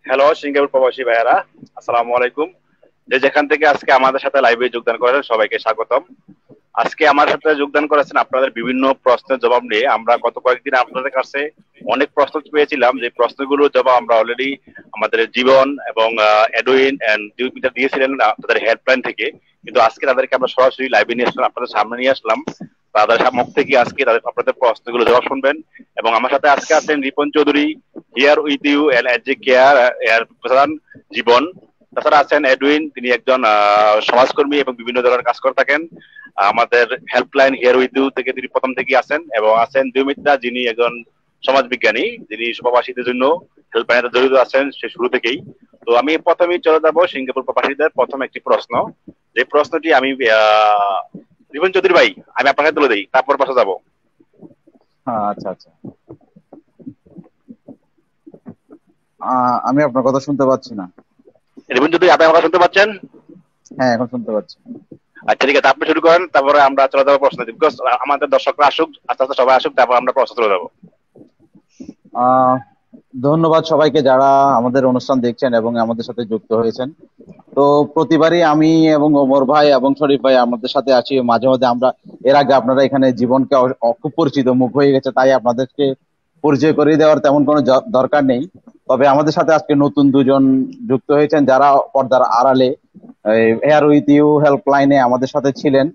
Hello Singapore প্রবাসী ভাইয়ারা, আসসালামু আলাইকুম। যে যেখান থেকে আজকে আমাদের সাথে লাইভে যোগদান করেন সবাইকে স্বাগতম। আজকে আমার সাথে যোগদান করেছেন আপনাদের বিভিন্ন প্রশ্নের জবাব নিয়ে। আমরা গত কয়েকদিন আপনাদের কাছে অনেক প্রশ্ন পেয়েছিলাম, যে প্রশ্নগুলোর জবাব আমরা অলরেডি আমাদের জীবন এবং এডুইন এন্ড দিউপিটা দিয়েছিলেন তাদের হেল্পলাইন থেকে। কিন্তু আজকে তাদেরকে আমরা সরাসরি লাইভে নিয়ে আসলাম, আপনাদের সামনে নিয়ে আসলাম। তাদের মুখ থেকে আজকে তাদের আপনাদের প্রশ্নগুলো জবাব শুনবেন। এবং আমার সাথে আজকে আছেন Ripon Chowdhury, here with you and AJ care এর প্রধান জীবন। তাছাড়া আছেন এডুইন, তিনি একজন সমাজকর্মী এবং বিভিন্ন ধরনের কাজ করে থাকেন। আমাদের হেল্পলাইন হিয়ার উইথ ইউ থেকে তিনি প্রথম থেকেই আছেন। এবং আছেন দিউমিত্রা, যিনি একজন সমাজ বিজ্ঞানী, যিনি প্রবাসীদের জন্য হেল্পলাইনে জড়িত আছেন সে শুরু থেকেই। তো আমি প্রথমেই চলে যাবো সিঙ্গাপুর প্রবাসীদের প্রথম একটি প্রশ্ন। যে প্রশ্নটি আমি রিপন চৌধুরী ভাই, আমি আপনাকে তুলে দিই, তারপর পাশে যাবো। হ্যাঁ, আচ্ছা আচ্ছা। আমি আপনার কথা শুনতে পাচ্ছি না। রিপন চৌধুরী, আপনি আমার কথা শুনতে পাচ্ছেন? হ্যাঁ, এখন শুনতে পাচ্ছি। আচ্ছা ঠিক আছে, আপনি শুরু করেন, তারপরে আমরা চলে যাবো প্রশ্ন। বিকজ আমাদের দর্শকরা আসুক, আস্তে আস্তে সবাই আসুক, তারপর আমরা প্রশ্ন চলে যাবো। ধন্যবাদ সবাইকে যারা আমাদের অনুষ্ঠান দেখছেন এবং আমাদের সাথে যুক্ত হয়েছেন। তো প্রতিবারই আমি এবং ওমর ভাই এবং শরীফ ভাই আমাদের সাথে আছি। মাঝে মাঝে আমরা এর আগে আপনারা এখানে জীবনকে খুব পরিচিত মুখ হয়ে গেছে, তাই আপনাদেরকে পরিচয় করিয়ে দেওয়ার তেমন কোনো দরকার নেই। তবে আমাদের সাথে আজকে নতুন দুজন যুক্ত হয়েছেন যারা পর্দার আড়ালে হেয়ার উইথ ইউ হেল্পলাইনে আমাদের সাথে ছিলেন।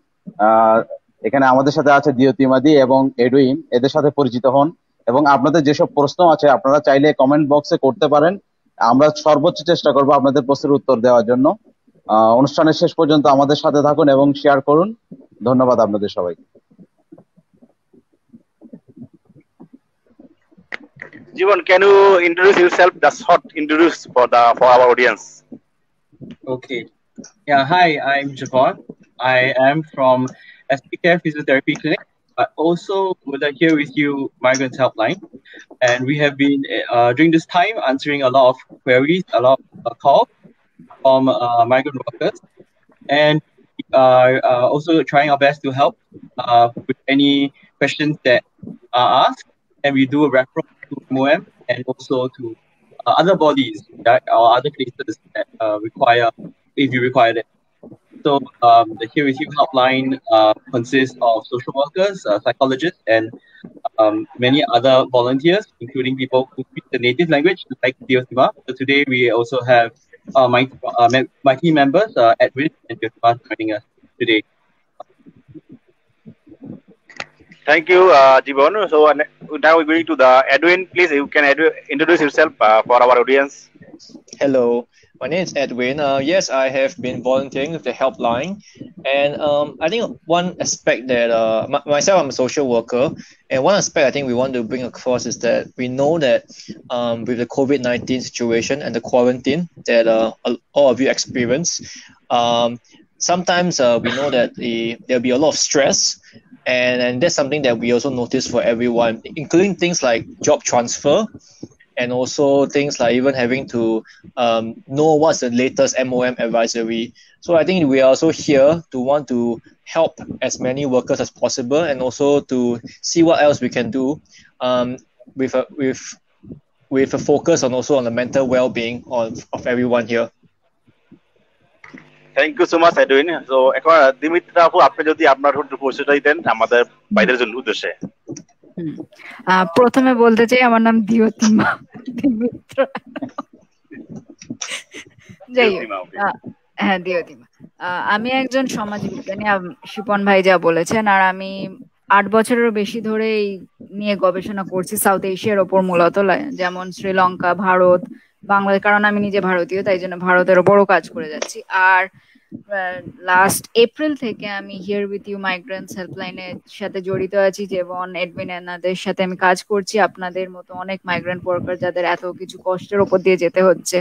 এখানে আমাদের সাথে আছে দিয়তিমাদি এবং এডুইন, এদের সাথে পরিচিত হন। এবং আপনাদের যেসব প্রশ্ন আছে আপনারা চাইলে কমেন্ট বক্সে করতে পারেন, আমরা সর্বোচ্চ চেষ্টা করবো আপনাদের প্রশ্নের উত্তর দেওয়ার জন্য। অনুষ্ঠানের শেষ পর্যন্ত আমাদের সাথে থাকুন এবং শেয়ার করুন। ধন্যবাদ আপনাদের সবাইকে। Jivan, can you introduce yourself? Just short introduce for our audience. Okay. Yeah, hi, I'm Javon. I am from SP Care Physiotherapy Clinic, but also here with you Migrant Helpline. And we have been during this time answering a lot of queries, a lot of calls from migrant workers, and we are also trying our best to help with any questions that are asked, and we do a referral to MOM and also to other bodies or other places that require, if you require it. So the Here With You helpline consists of social workers, psychologists, and many other volunteers, including people who speak the native language, like Diotima. So today we also have my team members, Edwin and Diotima, joining us today. Thank you, Jivan. So now we're going to the Edwin. Please, you can introduce yourself for our audience. Hello, my name is Edwin. Yes, I have been volunteering with the helpline, and I think one aspect that myself, I'm a social worker, and one aspect I think we want to bring across is that we know that with the COVID-19 situation and the quarantine that all of you experience, sometimes we know that there'll be a lot of stress. And that's something that we also notice for everyone, including things like job transfer, and also things like even having to know what's the latest MOM advisory. So I think we are also here to want to help as many workers as possible, and also to see what else we can do with a focus on also on the mental well-being of everyone here. Thank you so much, Edwin. So এখন দিমিত্রা আপু, আপনি যদি আপনার পরিচয়টা দিতেন আমাদের বাইরের জন্য উদ্দেশ্যে। প্রথমে বলতে চাই আমার নাম দিয়তিমা দিমিত্রা। যাই হোক, হ্যাঁ দিয়তিমা। আমি একজন সমাজ বিজ্ঞানী, শিপন ভাই যা বলেছেন। আর আমি 8 বছরেরও বেশি ধরে এই নিয়ে গবেষণা করছি সাউথ এশিয়ার ওপর, মূলত যেমন শ্রীলঙ্কা, ভারত, বাংলাদেশ, কারণ আমি নিজে ভারতীয়, তাই জন্য ভারতের ওপরও কাজ করে যাচ্ছি। আর লাস্ট এপ্রিল থেকে আমি হিয়ার উইথ ইউ মাইগ্রেন্টস হেল্পলাইনের সাথে জড়িত আছি। যেমন এডমিন এনাদের সাথে আমি কাজ করছি। আপনাদের মতো অনেক মাইগ্রেন্ট ওয়ার্কার যাদের এত কিছু কষ্টের ওপর দিয়ে যেতে হচ্ছে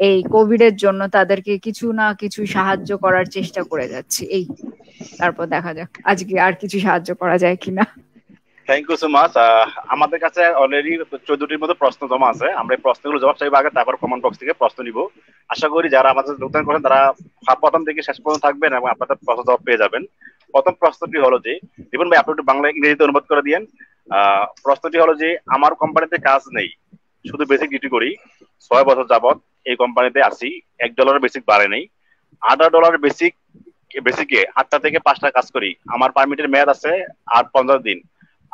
এই কোভিড এর জন্য, তাদেরকে কিছু না কিছু সাহায্য করার চেষ্টা করে যাচ্ছি। এই তারপর দেখা যাক আজকে আর কিছু সাহায্য করা যায় কিনা। Thank you so much. আমাদের কাছে অলরেডি 14টির মতো প্রশ্ন জমা আছে। আমরা এই প্রশ্নগুলো জবাব চাইবো আগে, তারপর কমেন্ট বক্স থেকে প্রশ্ন নিব। আশা করি যারা আমাদের যোগদান করেন তারা প্রথম থেকে শেষ পর্যন্ত থাকবেন এবং আপনাদের প্রশ্ন জবাব পেয়ে যাবেন। প্রথম প্রশ্নটি হলো যে, রিপন ভাই আপনি একটু বাংলা ইংরেজিতে অনুবাদ করে দিয়েন। প্রশ্নটি হলো যে, আমার কোম্পানিতে কাজ নেই, শুধু বেসিক ডিউটি করি, 6 বছর যাবত এই কোম্পানিতে আছি, $1 বেসিক বাড়ে নাই। $8 বেসিকে 8টা থেকে 5টা কাজ করি। আমার পারমিটের মেয়াদ আছে আর 15 দিন।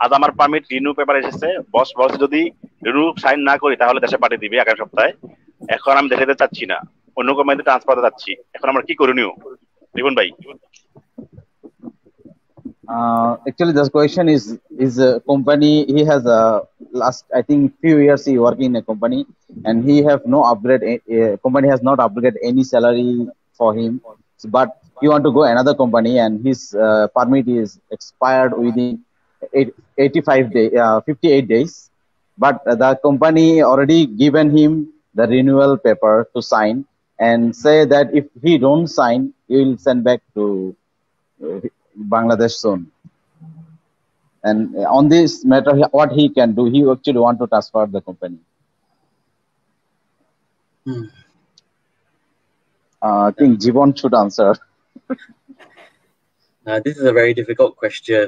আজ আমার পারমিট রিনিউ পেপার এসেছে, বস বলছে যদি রিনিউ সাইন না করি তাহলে দেশে পাঠিয়ে দিবে আগামী সপ্তাহে। এখন আমি দেশে যেতে চাচ্ছি না, অন্য কোম্পানিতে ট্রান্সফার হতে চাচ্ছি। এখন আমরা কি করণীয় রিপন ভাই? Actually, the question is a company. He has last I think few years he working in a company, and he have no upgrade. Company has not upgraded any salary for him, but he want to go another company, and his permit is expired within 58 days. But the company already given him the renewal paper to sign, and say that if he don't sign, he will send back to Bangladesh soon. And on this matter, what he can do, he actually want to transfer the company. I think Jibon should answer. This is a very difficult question.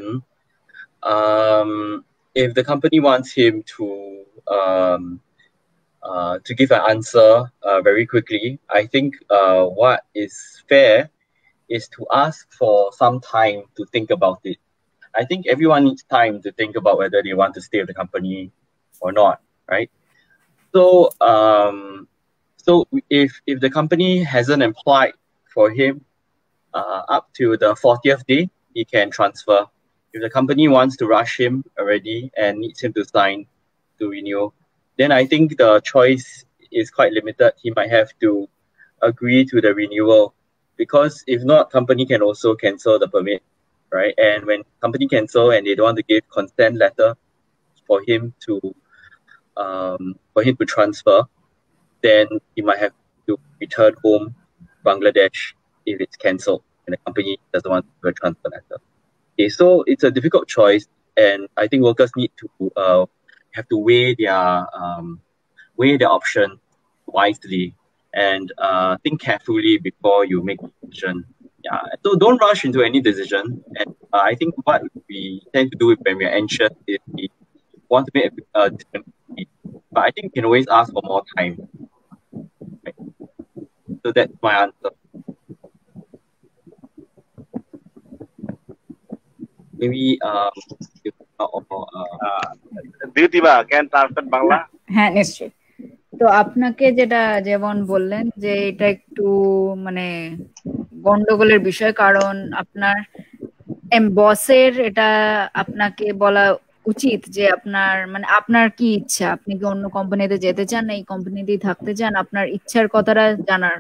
If the company wants him to give an answer very quickly, I think what is fair is to ask for some time to think about it. I think everyone needs time to think about whether they want to stay with the company or not, right? So, if the company hasn't applied for him up to the 40th day, he can transfer. If the company wants to rush him already and needs him to sign to renew, then I think the choice is quite limited. He might have to agree to the renewal, because if not, company can also cancel the permit, right? And when company cancel and they don't want to give consent letter for him to transfer, then he might have to return home Bangladesh if it's cancelled and the company doesn't want to give a transfer letter. Okay, so it's a difficult choice, and I think workers need to have to weigh their option wisely and think carefully before you make a decision. Yeah, so don't rush into any decision. And I think what we tend to do when we are anxious is we want to make a decision. But I think you can always ask for more time. Right? So that's my answer. Maybe দিউতিবা can translate Bangla? হ্যাঁ, নিশ্চয়ই। তো আপনাকে যেটা যেমন বললেন যে এটা একটু মানে গন্ডগোলের বিষয়, কারণ আপনার বসের এটা আপনাকে বলা উচিত যে আপনার কি ইচ্ছা, আপনি কি অন্য কোম্পানিতে যেতে চান, এই কোম্পানিতেই থাকতে চান, আপনার ইচ্ছার কথাটা জানার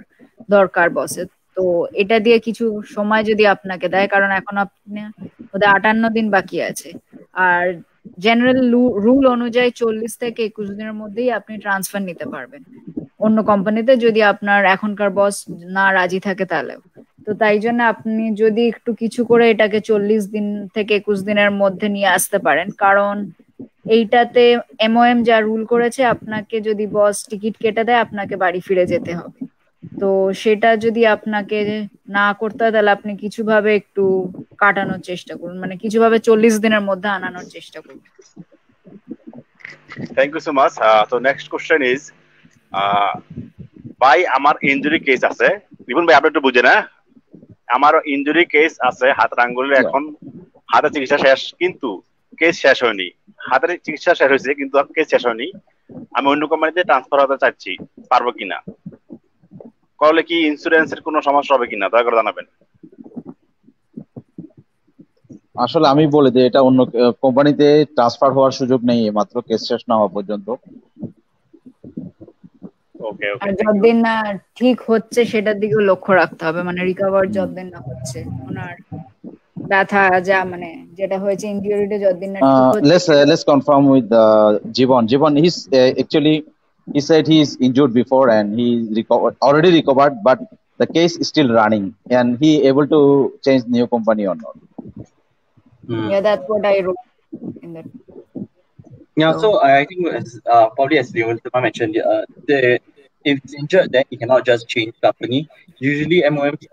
দরকার বসের। তো এটা দিয়ে কিছু সময় যদি আপনাকে দেয়, কারণ এখন আপনি ওদের 58 দিন বাকি আছে, আর জেনারেল রুল অনুযায়ী 40 থেকে 21 দিনের মধ্যেই আপনি ট্রান্সফার নিতে পারবেন অন্য কোম্পানিতে, যদি আপনার এখনকার বস না রাজি থাকে তাহলেও। তো তাই জন্য আপনি যদি একটু কিছু করে এটাকে 40 দিন থেকে 21 দিনের মধ্যে নিয়ে আসতে পারেন, কারণ এইটাতে MOM যা রুল করেছে, আপনাকে যদি বস টিকিট কেটে দেয় আপনাকে বাড়ি ফিরে যেতে হবে। তো সেটা যদি আপনাকে না করতে হয় তাহলে আপনি কিছুভাবে একটু কাটানোর চেষ্টা করুন, মানে কিছুভাবে 40 দিনের মধ্যে আনানোর চেষ্টা করুন। Thank you so much. তো নেক্সট কোশ্চেন ইজ, ভাই আমার ইনজুরি কেস আছে। রিপন ভাই আপনি একটু বুঝে না, আমার ইনজুরি কেস আছে হাতের আঙ্গুলের, এখন হাতের চিকিৎসা শেষ কিন্তু কেস শেষ হয়নি। হাতের চিকিৎসা শেষ হয়েছে কিন্তু কেস শেষ হয়নি। আমি অন্য কোম্পানিতে ট্রান্সফার হতে চাচ্ছি, পারবো কিনা? করলে কি ইন্স্যুরেন্সের কোনো সমস্যা হবে কিনা দয়া করে জানাবেন। আসলে আমি বলে যে এটা অন্য কোম্পানিতে ট্রান্সফার হওয়ার সুযোগ নেই মাত্র কেস শেষ না হওয়া পর্যন্ত। ওকে ওকে, আর যতদিন না ঠিক হচ্ছে সেটার দিকেও লক্ষ্য রাখতে হবে, মানে রিকভার যতদিন না হচ্ছে, ওনার ব্যথা যা মানে যেটা হয়েছে ইনজুরিটা যতদিন না ঠিক হচ্ছে। Let's confirm with Jibon. He's actually he said he's injured before and he already recovered, but the case is still running, and he able to change new company or not? Yeah, that's what I wrote in that. Yeah, so I think probably as Leontima mentioned, if it's injured, then he cannot just change company. Usually, MOM's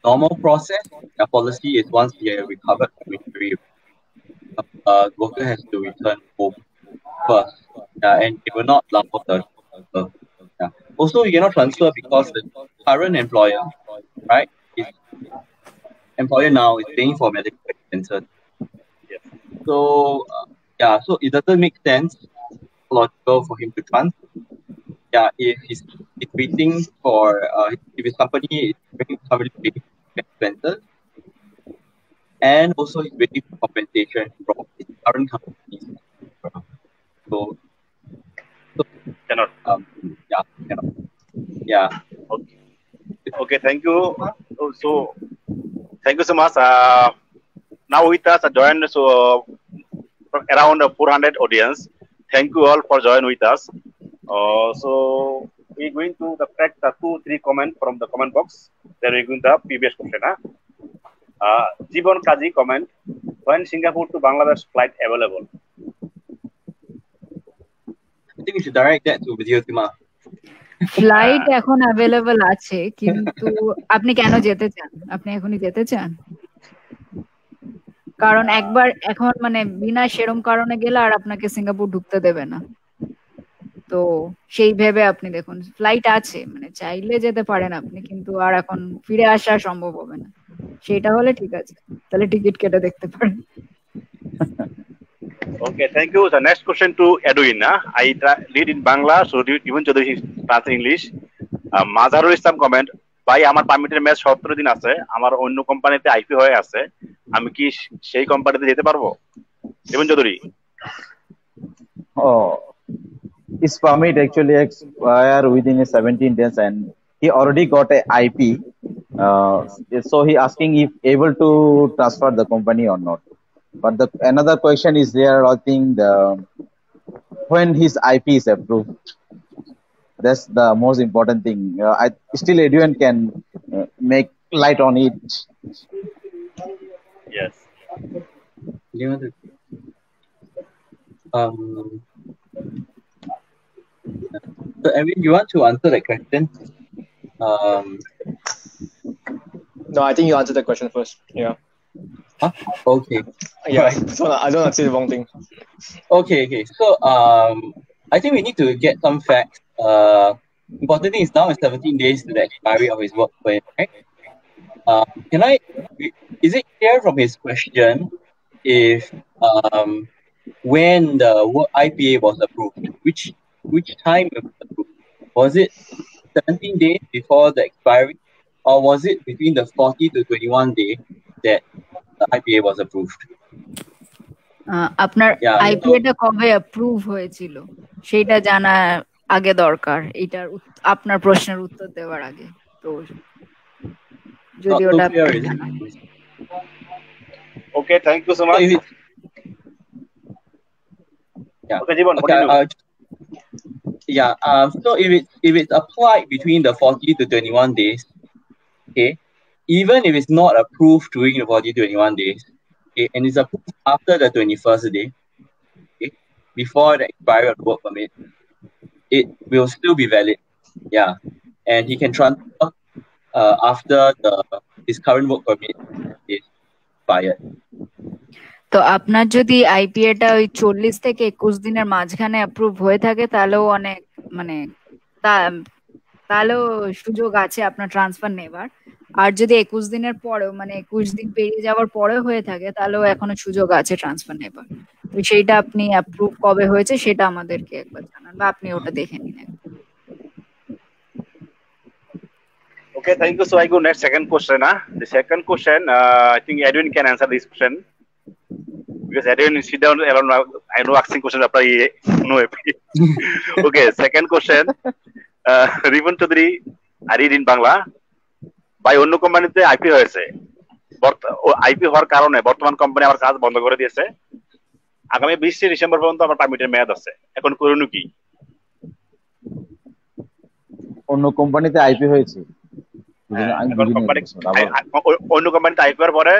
normal process, the policy is once he has recovered from injury, worker has to return home first, and it will not allow the Also, you cannot transfer because the current employer, right, is employer now is paying for medical expenses. Yes. So yeah, so it doesn't make sense logical for him to transfer. Yeah, if he's waiting for if his company is waiting for somebody to pay expenses, and also he's waiting for compensation from his current company. So Cannot. yeah, cannot. Yeah. Okay. Okay, thank you. So thank you so much. Now with us join around 400 audience. Thank you all for joining with us. So we're going to track the 2-3 comment from the comment box. Then we're going to the previous question. Jibon Kaji comment: when Singapore to Bangladesh flight available? I think we should direct that to Vidyotima. Flight এখন available আছে, কিন্তু আপনি কেন যেতে চান? আপনি এখনই যেতে চান? কারণ একবার এখন মানে বিনা সেরম কারণে গেলে আর আপনাকে সিঙ্গাপুর ঢুকতে দেবে না। তো সেই ভেবে আপনি দেখুন, ফ্লাইট আছে, মানে চাইলে যেতে পারেন আপনি, কিন্তু আর এখন ফিরে আসা সম্ভব হবে না। সেটা হলে ঠিক আছে, তাহলে টিকিট কেটে দেখতে পারেন। Okay, thank you. The next question to Edwin. I read in Bangla, so even যদি translate English. মাজারুল ইসলাম কমেন্ট: ভাই আমার পারমিটের ম্যাচ 17 দিন আছে, আমার অন্য কোম্পানিতে আইপি হয়ে আছে, আমি কি সেই কোম্পানিতে যেতে পারবো? জীবন Chowdhury. His permit actually expire within 17 days and he already got a IP. So he asking if able to transfer the company or not. But another question is there, I think when his IP is approved. That's the most important thing. Still Edwin can make light on it. Yes. You want to, so Edwin, you want to answer that question? No, I think you answered the question first. Yeah. Huh? Okay. Yeah. So I don't want to say the wrong thing. Okay. So I think we need to get some facts. Important thing is now is 17 days to the expiry of his work permit, right? Is it clear from his question if when the work IPA was approved, which time it was approved? Was it 17 days before the expiry, or was it between the 40 to 21 day that the IPA was approved? আপনার আইপিএটা কবে approve হয়েছিল সেটা জানা আগে দরকার, এটার আপনার প্রশ্নের উত্তর দেওয়ার আগে। তো যদি ওটা Okay, thank you so much. Okay, Jeevan, so if it's applied between the 40 to 21 days, okay, even if it's not approved during the 40 to 21 days, okay, and it's approved after the 21st day, okay, before the expiry of the work permit, it will still be valid. Yeah. And he can transfer after his current work permit is expired. তো আপনার যদি আইপিএটা ওই 40 থেকে 21 দিনের মাঝখানে approve হয়ে থাকে, তাহলেও অনেক মানে তাহলেও সুযোগ আছে আপনার ট্রান্সফার নেবার। আর যদি 21 দিনের পরেও মানে 21 দিন পেরিয়ে যাওয়ার পরেও হয়ে থাকে, তাহলেও এখনো সুযোগ আছে ট্রান্সফার নেবার। তো সেইটা আপনি অ্যাপ্রুভ কবে হয়েছে সেটা আমাদেরকে একবার জানান, বা আপনি ওটা দেখে নিন। Okay, thank you. So I go next second question. The second question, I think Edwin can answer this question because Edwin sit down around. I know asking questions after no. Okay, second question. Ribon Chaudhary, I read in Bangla. By অন্য কোম্পানিতে IP হয়েছে, IP হওয়ার কারণে বর্তমান company আমার কাজ বন্ধ করে দিয়েছে। আগামী 20 ডিসেম্বর পর্যন্ত আমার পারমিটের মেয়াদ আছে, এখন করণীয় কি? অন্য কোম্পানিতে আইপি হয়েছে, অন্য কোম্পানিতে আইপি হওয়ার পরে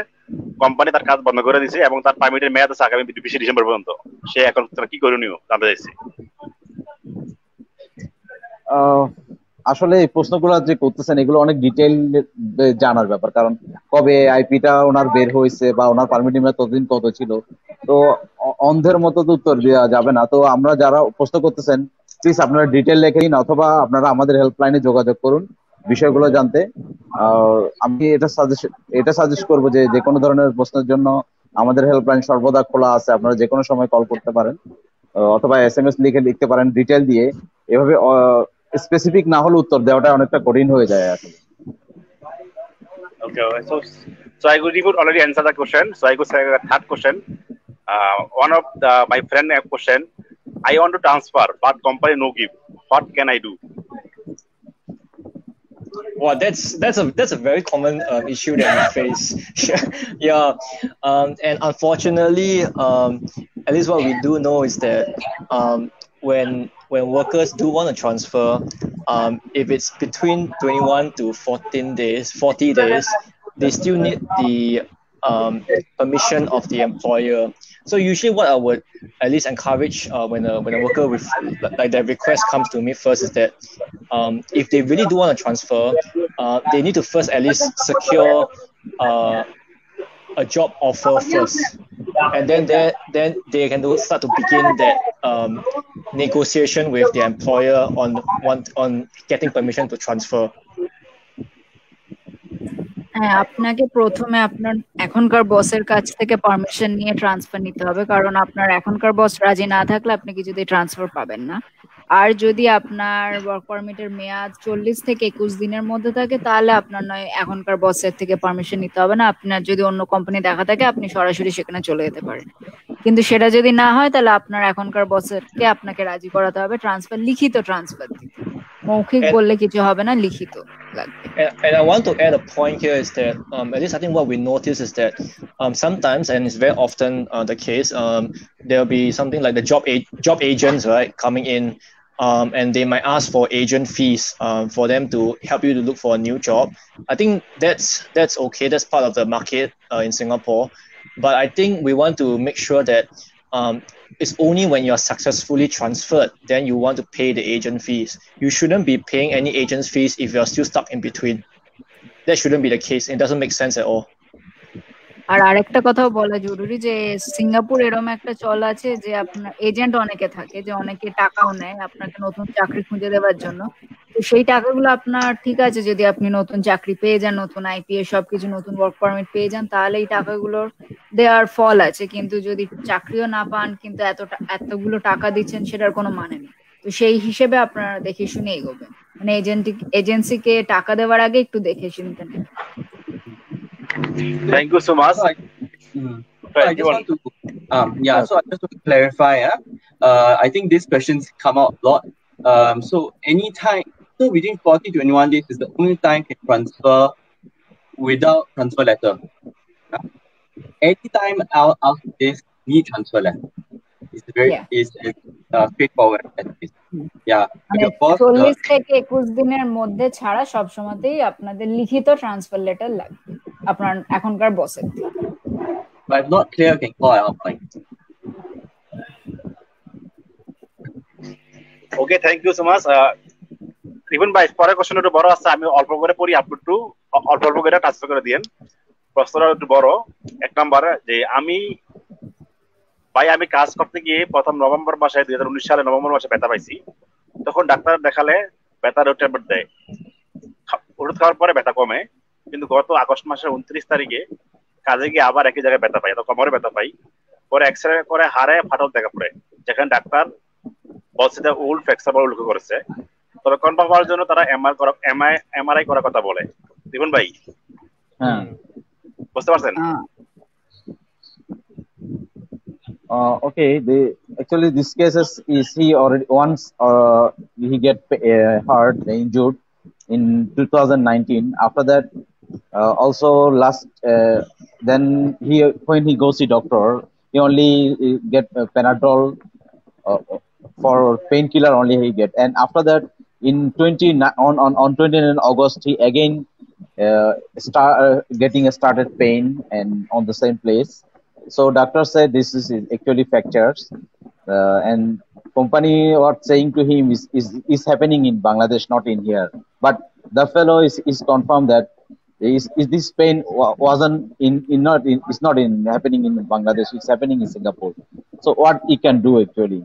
কোম্পানি তার কাজ বন্ধ করে দিয়েছে এবং তার পারমিটের মেয়াদ আছে আগামী 20 ডিসেম্বর পর্যন্ত। সে এখন কি করণীয় জানতে চাইছে। আসলে এই প্রশ্নগুলো যে করতেছেন এগুলো অনেক ডিটেইল জানার ব্যাপার, কারণ কবে আইপিটা ওনার বের হয়েছে বা ওনার পারমিট মেয়াদ ততদিন কত ছিল, তো অন্ধের মতো তো উত্তর দেওয়া যাবে না। তো আমরা যারা প্রশ্ন করতেছেন প্লিজ আপনারা ডিটেল লিখে দিন অথবা আপনারা আমাদের হেল্পলাইনে যোগাযোগ করুন বিষয়গুলো জানতে। আমি এটা সাজেস্ট করবো যে যে কোনো ধরনের প্রশ্নের জন্য আমাদের হেল্পলাইন সর্বদা খোলা আছে, আপনারা যে কোনো সময় কল করতে পারেন অথবা SMS লিখতে পারেন ডিটেল দিয়ে। এভাবে স্পেসিফিক না হলে উত্তর দেওয়াটা অনেকটা কঠিন হয়ে যায় আসলে। Okay, so I could already answer the question. So I could say a third question. One of my friend have question. I want to transfer, but company no give. What can I do? Well, that's a very common issue that we face. Yeah, and unfortunately, at least what we do know is that when workers do want to transfer, if it's between 21 to 40 days, they still need the permission of the employer. So usually, what I would at least encourage when a worker with like that request comes to me first is that if they really do want to transfer, they need to first at least secure a job offer first, and then they can start to begin that negotiation with the employer on getting permission to transfer. হ্যাঁ, আপনাকে প্রথমে আপনার এখনকার বসের কাছ থেকে permission নিয়ে transfer নিতে হবে, কারণ আপনার এখনকার বস রাজি না থাকলে আপনি কিছুতেই ট্রান্সফার পাবেন না। আর যদি আপনার ওয়ার্ক পারমিটের মেয়াদ 40 থেকে 21 দিনের মধ্যে থাকে তাহলে আপনার নয় এখনকার বসের থেকে পারমিশন নিতে হবে না। আপনার যদি অন্য কোম্পানি দেখা থাকে আপনি সরাসরি সেখানে চলে যেতে পারেন। কিন্তু সেটা যদি না হয় তাহলে আপনার এখনকার বসেরকে আপনাকে রাজি করাতে হবে ট্রান্সফার, লিখিত ট্রান্সফার দিতে। মৌখিক বললে কিছু হবে না, লিখিত লাগবে। And I want to add a point here is that at least I think what we notice is that sometimes, and it's very often the case, there'll be something like the job agents, right, coming in, and they might ask for agent fees for them to help you to look for a new job. I think that's okay. That's part of the market in Singapore. But I think we want to make sure that it's only when you're successfully transferred then you want to pay the agent fees. You shouldn't be paying any agent fees if you're still stuck in between. That shouldn't be the case. It doesn't make sense at all. আর আরেকটা কথাও বলা জরুরি যে Singapore এরকম একটা চল আছে যে আপনার এজেন্ট অনেকে থাকে, যে অনেকে টাকাও নেয় আপনাকে নতুন চাকরি খুঁজে দেওয়ার জন্য। তো সেই টাকাগুলো আপনার ঠিক আছে, যদি আপনি নতুন চাকরি পেয়ে যান, নতুন IPA সবকিছু, নতুন ওয়ার্ক পারমিট পেয়ে যান, তাহলে এই টাকাগুলোর দেওয়ার ফল আছে। কিন্তু যদি চাকরিও না পান কিন্তু এতগুলো টাকা দিচ্ছেন সেটার কোনো মানে নেই। তো সেই হিসেবে আপনারা দেখে শুনে এগোবেন, মানে এজেন্সিকে টাকা দেওয়ার আগে একটু দেখে শুনতে নেন। Thank you so much. So I just want to so I just want to clarify. I think these questions come out a lot. So anytime, so within 40 to 21 days is the only time can transfer without transfer letter. Anytime after this need transfer letter. It's very straightforward. Yeah. Your boss, 40 থেকে 21 দিনের মধ্যে ছাড়া সব সময়তেই আপনাদের লিখিত transfer letter লাগবে আপনার এখনকার বসের থেকে। But if not clear, can call our hotline. Okay, thank you so much. Even by পরের কোশ্চেন একটু বড় আছে, আমি অল্প করে পড়ি, আপনি একটু অল্প করে ট্রান্সফার করে দিয়েন। প্রশ্নটা একটু বড়। এক নম্বরে যে আমি কাজ করতে গিয়ে প্রথম নভেম্বর মাসে 2019 সালে নভেম্বর মাসে ব্যথা পাইছি। তখন ডাক্তার দেখালে ব্যথার ট্যাবলেট দেয়, ওষুধ খাওয়ার পরে ব্যথা কমে। কিন্তু গত আগস্ট মাসের 29 তারিখে কাজে গিয়ে আবার একই জায়গায় ব্যথা পাই, কোমরে ব্যথা পাই। পরে এক্সরে করে হাড়ে ফাটল দেখা পড়ে, যেখানে ডাক্তার বলছে যে ওল্ড ফ্র্যাকচার উল্লেখ করেছে। তবে কনফার্ম হওয়ার জন্য তারা MRI করার কথা বলে। দেখুন ভাই, বুঝতে পারছেন? Okay, actually this case is he already once he get hurt, injured in 2019. After that, also last then when he goes to doctor, he only get Panadol for painkiller only he get, and after that in 29 August he again getting a started pain and on the same place. So doctor said this is actually fractures, and company what saying to him is happening in Bangladesh, not in here. But the fellow is confirmed that is this pain wasn't it's not happening in Bangladesh, it's happening in Singapore. So what he can do actually?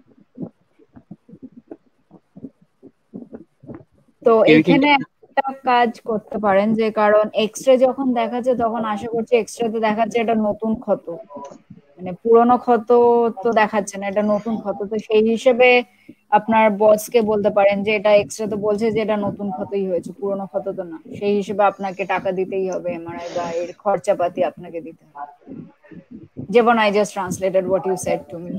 তো Okay, we can এখানে একটা কাজ করতে পারেন, যে কারণ x-ray যখন দেখাচ্ছে তখন আশা করছি এক্সরেতে দেখাচ্ছে এটা নতুন ক্ষত, মানে পুরনো ক্ষত তো দেখাচ্ছে না, এটা নতুন ক্ষত। তো সেই হিসেবে আপনার বসকে বলতে পারেন যে এটা এক্সরে তো বলছে যে এটা নতুন ক্ষতই হয়েছে, পুরনো ক্ষত তো না। সেই হিসেবে আপনাকে টাকা দিতেই হবে এমআরআই বা এর খরচাপাতি আপনাকে দিতে হবে। যেমন I just translated what you said to me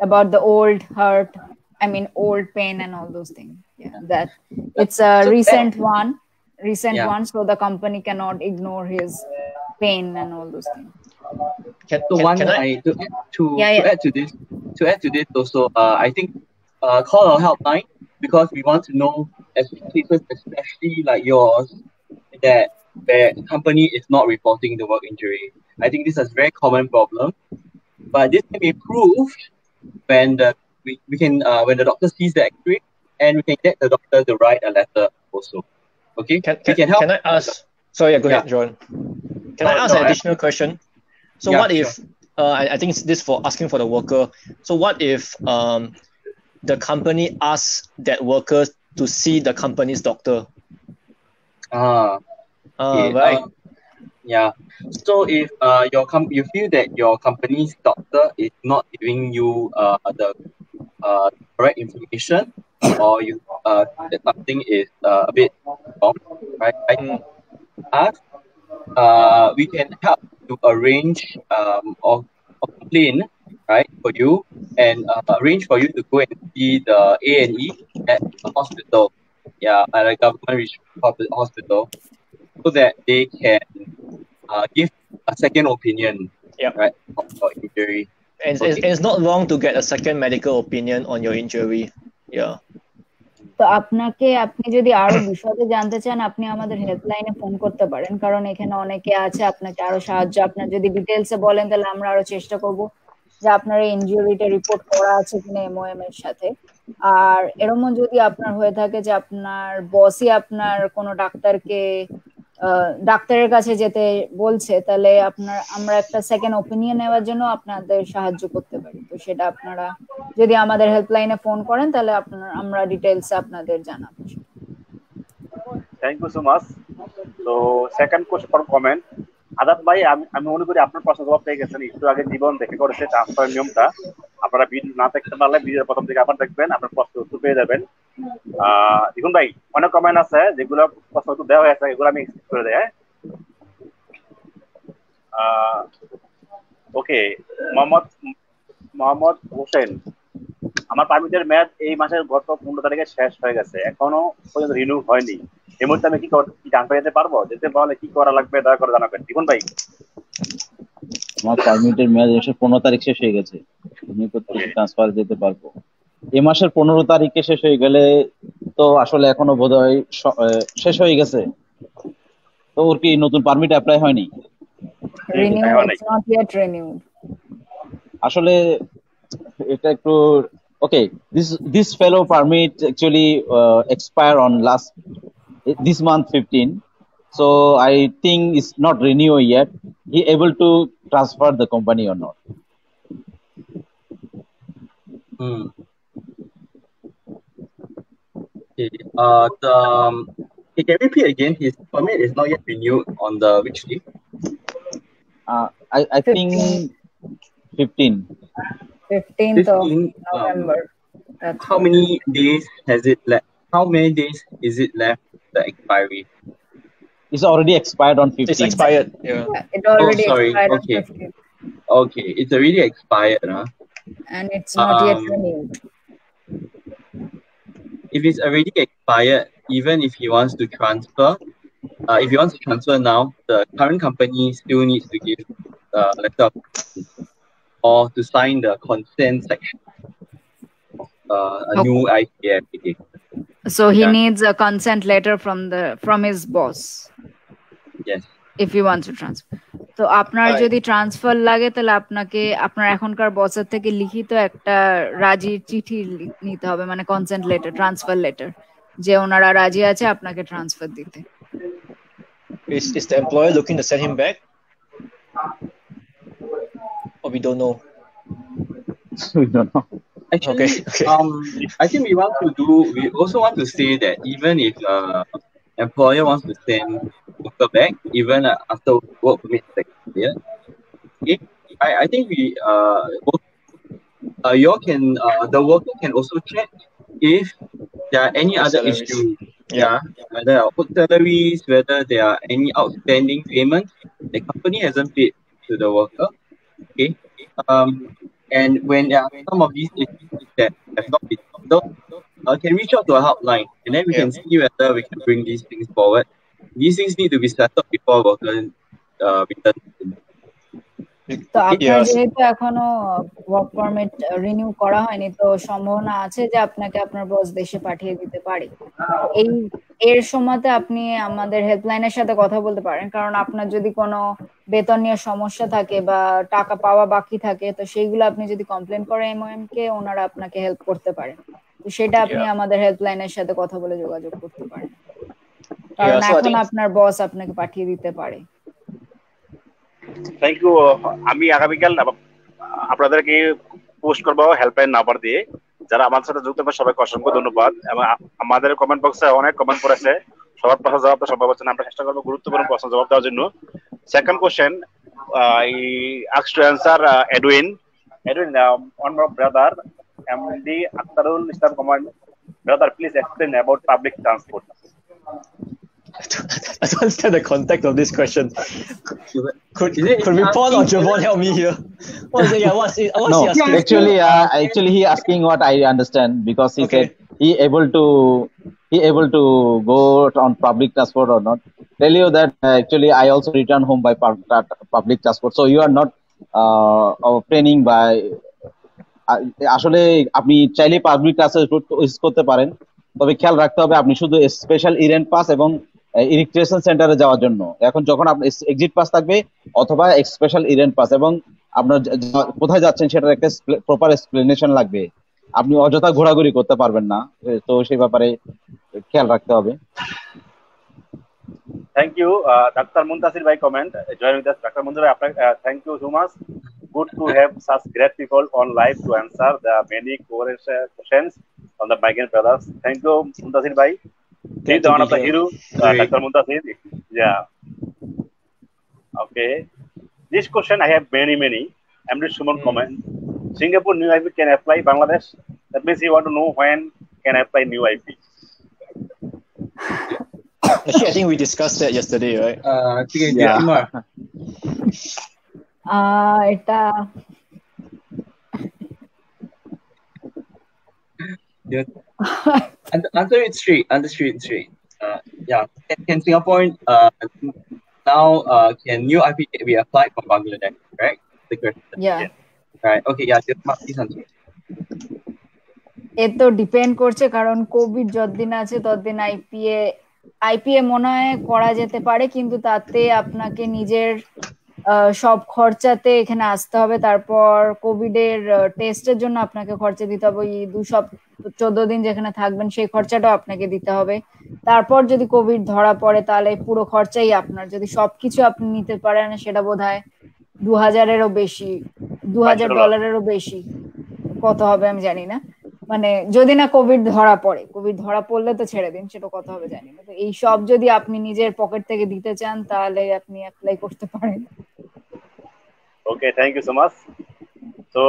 about the old hurt, I mean old pain and all those things. Yeah, that it's a So, recent yeah. one, so the company cannot ignore his pain and all those things. So Can I? Yeah. To add to this also, I think call our helpline, because we want to know cases, especially like yours, that the company is not reporting the work injury. I think this is a very common problem, but this can be improved when when the doctor sees the X-ray, and we can get the doctor to write a letter also. Okay, we can help. Can I ask? Sorry, go ahead, Yeah. John. Can I ask No, an additional question? So Yeah, what if I think it's this for asking for the worker. So what if the company asks that worker to see the company's doctor? Okay, Right. Yeah. So if you feel that your company's doctor is not giving you the correct information, or you that something is a bit wrong, right? I think us we can help to arrange or complain, right, for you, and arrange for you to go and see the A&E at the hospital, at a government hospital, so that they can give a second opinion, Yep. right, of your injury. And it's not wrong to get a second medical opinion on your injury. Yeah. তো আপনি যদি আরো বিশদে জানতে চান, আপনি আমাদের হেল্পলাইনে phone করতে পারেন, কারণ এখানে অনেকে আছে আপনাকে আরো সাহায্য, আপনার যদি ডিটেলসে বলেন তাহলে আমরা আরো চেষ্টা করব যে আপনার এই ইনজুরিটা রিপোর্ট করা আছে কিনা এমওএম এর সাথে। আর এরকম যদি আপনার হয়ে থাকে যে আপনার বসই আপনার কোনো ডাক্তারের কাছে যেতে বলছে, তাহলে আমরা একটা সেকেন্ড ওপিনিয়ন নেওয়ার জন্য আপনাদের সাহায্য করতে পারি। তো সেটা আপনারা যদি আমাদের হেল্পলাইনে ফোন করেন তাহলে আমরা ডিটেইলস আপনাদের জানাবো। Thank you so much. তো সেকেন্ড কোশ্চেন ফর কমেন্ট, আদাত ভাই, আমি মনে করি আপনার প্রশ্ন জবাব পেয়ে গেছেন। একটু আগে জীবন দেখে করেছে ট্রান্সফার নিয়মটা, আপনারা ভিডিও না দেখতে পারলে ভিডিওর প্রথম থেকে আবার দেখবেন, আপনার প্রশ্ন উত্তর পেয়ে যাবেন। দেখুন ভাই, অনেক কমেন্ট আছে যেগুলো প্রশ্ন উত্তর দেওয়া হয়েছে, এগুলো আমি এক্সপ্লেন করে দেয়। ওকে, মোহাম্মদ হোসেন, আমার পারমিটের মেয়াদ এই মাসের গত 15 তারিখে শেষ হয়ে গেছে, এখনো পর্যন্ত রিনিউ হয়নি। এই মুহূর্তে আমি কি ট্রান্সফার যেতে পারবো? যেতে পারলে কি করা লাগবে দয়া করে জানাবেন। দেখুন ভাই, আমার পারমিটের মেয়াদ এই মাসের 15 তারিখ শেষ হয়ে গেছে, আমি ট্রান্সফার যেতে পারবো। এই মাসের 15 তারিখে শেষ হয়ে গেলে তো আসলে এখনো বোধহয় শেষ হয়ে গেছে, তো ওর কি নতুন পারমিট অ্যাপ্লাই হয়নি? আসলে এটা একটু ওকে, this fellow permit actually expire on this month 15, so I think it's not renew yet. He able to transfer the company or not? Okay. Can you repeat again? His permit is not yet renewed on the which day? I think 15th of November. How many days has it left? How many days is it left the expiry? It's already expired on 15th. It's expired. Yeah. It already expired Okay. on 15th. Okay, it's already expired, and it's not yet renewed. If it's already expired, even if he wants to transfer, if he wants to transfer now, the current company still needs to give letter or to sign the consent section of a new ICA application. So he needs a consent letter from his boss. Yes. If he wants to transfer. তো আপনার যদি transfer লাগে তাহলে আপনার এখনকার বসের থেকে লিখিত একটা রাজির চিঠি নিতে হবে, মানে কনসেন্ট লেটার, ট্রান্সফার লেটার, যে ওনারা রাজি আছে আপনাকে ট্রান্সফার দিতে। Is the employer looking to send him back? Or we don't know? We don't know. Actually, Okay. I think we also want to say that even if employer wants to send worker back, even after work permit is expired, okay, I think the worker can also check if there are any The other salaries. issues. Yeah. Whether owed salaries, whether there are any outstanding payments the company hasn't paid to the worker. Okay. And when there are some of these issues that have not been settled, can reach out to a helpline, and then we Yeah. can see whether we can bring these things forward. These things need to be settled before worker return. তো আপনার Yes. যেহেতু এখনো work permit renew করা হয়নি, তো সম্ভাবনা আছে যে আপনাকে আপনার বস দেশে পাঠিয়ে দিতে পারে। এই এর সময়তে আপনি আমাদের হেল্পলাইনের সাথে কথা বলতে পারেন, কারণ আপনার যদি কোনো বেতন নিয়ে সমস্যা থাকে বা টাকা পাওয়া বাকি থাকে, তো সেইগুলো আপনি যদি কমপ্লেন করেন এমওএম কে, ওনারা আপনাকে হেল্প করতে পারেন। তো সেটা আপনি আমাদের হেল্পলাইনের সাথে কথা বলে যোগাযোগ করতে পারেন, কারণ Yeah, so I এখন think আপনার বস আপনাকে পাঠিয়ে দিতে পারে। Thank you. আমি আগামীকাল আপনাদেরকে পোস্ট করবো হেল্পলাইন নাম্বার দিয়ে। যারা আমাদের সাথে যুক্ত হবে সবাইকে অসংখ্য ধন্যবাদ। এবং আমাদের কমেন্ট বক্সে অনেক কমেন্ট করেছে, সবার প্রশ্ন জবাব তো সম্ভব হচ্ছে না, আমরা চেষ্টা করবো গুরুত্বপূর্ণ প্রশ্ন জবাব দেওয়ার জন্য। Second question, I asked to answer Edwin. Edwin, one more brother, MD Akhtarul Islam Command. Brother, please explain about public transport. I don't understand the context of this question. Could Paul or Javon help me here? What is it? Yeah, what's he No, asking? actually he asking what I understand, because he Okay. said he able to go on public transport or not. Tell you that actually I also return home by public transport. So you are not training by আসলে আপনি চাইলে public transport use করতে পারেন, তবে খেয়াল রাখতে হবে আপনি শুধু স্পেশাল ইভেন্ট পাস এবং ইরিক্টেশন সেন্টারে যাওয়ার জন্য এখন যখন আপনার এক্সিট পাস থাকবে অথবা স্পেশাল ইভেন্ট পাস, এবং আপনার কোথায় যাচ্ছেন সেটার একটা প্রপার এক্সপ্লেনেশন লাগবে। আপনি অযথা ঘোরাঘুরি করতে পারবেন না, তো সেই ব্যাপারে খেয়াল রাখতে হবে। Thank you, Dr. Muntasir by comment. Join with us, Dr. Muntasir. Thank you so much. Good to have such great people on live to answer the many questions on the migrant brothers. Thank you, Muntasir bhai. He's the one of the hero, Dr. Muntasir. Yeah. Okay. This question I have many. I'm just Suman comment. Singapore new IP can apply Bangladesh. That means you want to know when can I apply new IP. Actually, I think we discussed that yesterday, right? এটা answer it straight. Can Singapore now can new IP be applied for Bangladesh? Right? The question. Yeah. Right. Okay. Yeah. Please answer. এ তো depend করছে, কারণ Covid যতদিন আছে ততদিন IPA মনে হয় করা যেতে পারে, কিন্তু তাতে আপনাকে নিজের সব খরচাতে এখানে আসতে হবে। তারপর কোভিড এর টেস্টের জন্য আপনাকে খরচা দিতে হবে, 214 দিন যেখানে থাকবেন সেই খরচাটাও আপনাকে দিতে হবে। তারপর যদি কোভিড ধরা পড়ে তাহলে পুরো খরচাই আপনার। যদি সবকিছু আপনি নিতে পারেন সেটা বোধহয় $2000-এরও বেশি, $2000-এরও বেশি, কত হবে আমি জানি না। মানে যদি না কোভিড ধরা পড়লে তো ছেড়ে দিন, সেটা কত হবে জানি না। তো এই সব যদি আপনি নিজের পকেট থেকে দিতে চান তাহলে আপনি অ্যাপ্লাই করতে পারেন। Okay, thank you so much. So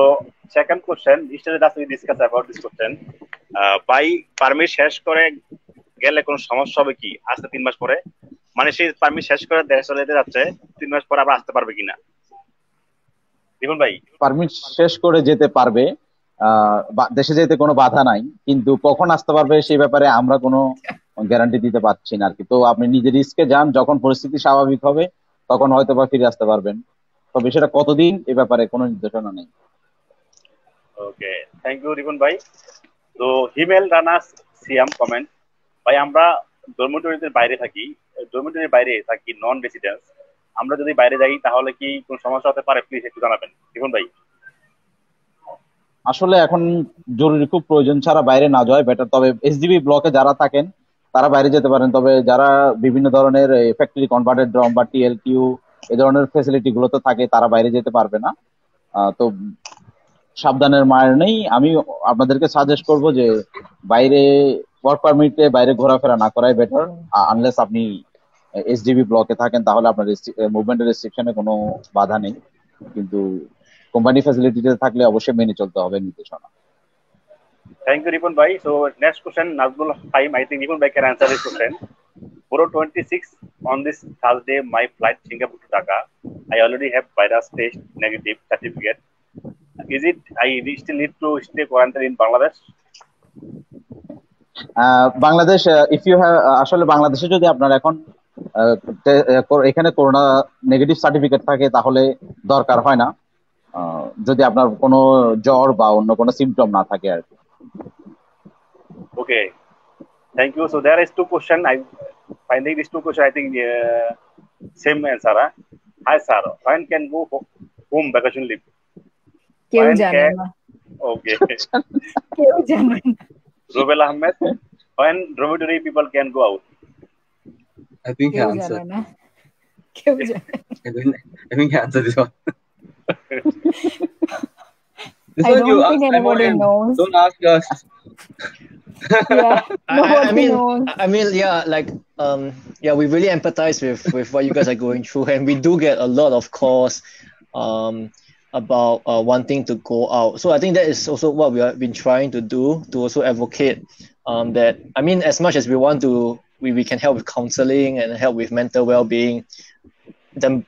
second question, yesterday that we discussed about this question. By permit শেষ করে গেলে কোনো সমস্যা হবে কি আসতে 3 মাস পরে? মানে সেই পারমিট শেষ করে দেশে চলে যেতে যাচ্ছে, 3 মাস পরে আবার আসতে পারবে কিনা? দেখুন ভাই, পারমিট শেষ করে যেতে পারবে, দেশে যেতে কোনো বাধা নাই, কিন্তু কখন আসতে পারবে সেই ব্যাপারে আমরা কোনো গ্যারান্টি দিতে পারছি না আর কি। তো আপনি নিজের রিস্কে যান, যখন পরিস্থিতি স্বাভাবিক হবে তখন হয়তো বা ফিরে আসতে পারবেন, তবে সেটা কতদিন এ ব্যাপারে কোনো নির্দেশনা নেই। ওকে, থ্যাংক ইউ রিপন ভাই। তো হিমেল রানাস সিয়াম কমেন্ট, ভাই আমরা ডরমিটরির বাইরে থাকি নন রেসিডেন্স, আমরা যদি বাইরে যাই তাহলে কি কোনো সমস্যা হতে পারে? প্লিজ একটু জানাবেন রিপন ভাই। আসলে এখন জরুরি খুব প্রয়োজন ছাড়া বাইরে না যাওয়াই বেটার, তবে এসডিবি ব্লকে যারা থাকেন তারা বাইরে যেতে পারেন, তবে যারা বিভিন্ন ধরনের ফ্যাক্টরি কনভার্টেড ড্রাম বা টিএলকিউ এই ধরনের ফ্যাসিলিটি গুলোতে থাকে তারা বাইরে যেতে পারবে না। তো সাবধানের মার নেই। আমি আপনাদেরকে সাজেস্ট করব যে বাইরে ওয়ার্ক পারমিটে বাইরে ঘোরাফেরা না করাই বেটার, আনলেস আপনি এসডিবি ব্লকে থাকেন, তাহলে আপনার মুভমেন্টের রেস্ট্রিকশনে কোনো বাধা নেই, কিন্তু কোম্পানি ফ্যাসিলিটিতে থাকলে অবশ্যই মেনে চলতে হবে নির্দেশনা। Thank you, Ripon Bhai. So next question, Nazmul Haim. I think Ripon Bhai can answer this question. Pro 26 on this Thursday, my flight Singapore to Dhaka. I already have virus test negative certificate. Is it I still need to stay quarantine in Bangladesh? Bangladesh, if you have, আসলে বাংলাদেশে যদি আপনার এখন এখানে corona negative certificate থাকে তাহলে দরকার হয় না, যদি আপনার কোনো জ্বর বা অন্য কোনো সিমটম না থাকে আর কি। Okay, thank you. So there is two question. I finding these two question. I think same answer. Huh? Hi sir, when can go home vacation leave? কেউ When জানে can- না, Okay. কেউ জানে না। Rubel Ahmed, when dormitory people can go out? I think I কেউ জানে answered. না, কেউ জানে না। I think I answered this one. This I one don't you think ask anybody MOM. knows. Don't ask us. Yeah, nobody knows. I mean, yeah, like, yeah, we really empathize with what you guys are going through, and we do get a lot of calls, about wanting to go out. So I think that is also what we have been trying to do to also advocate, that, I mean, as much as we want to, we can help with counseling and help with mental well-being.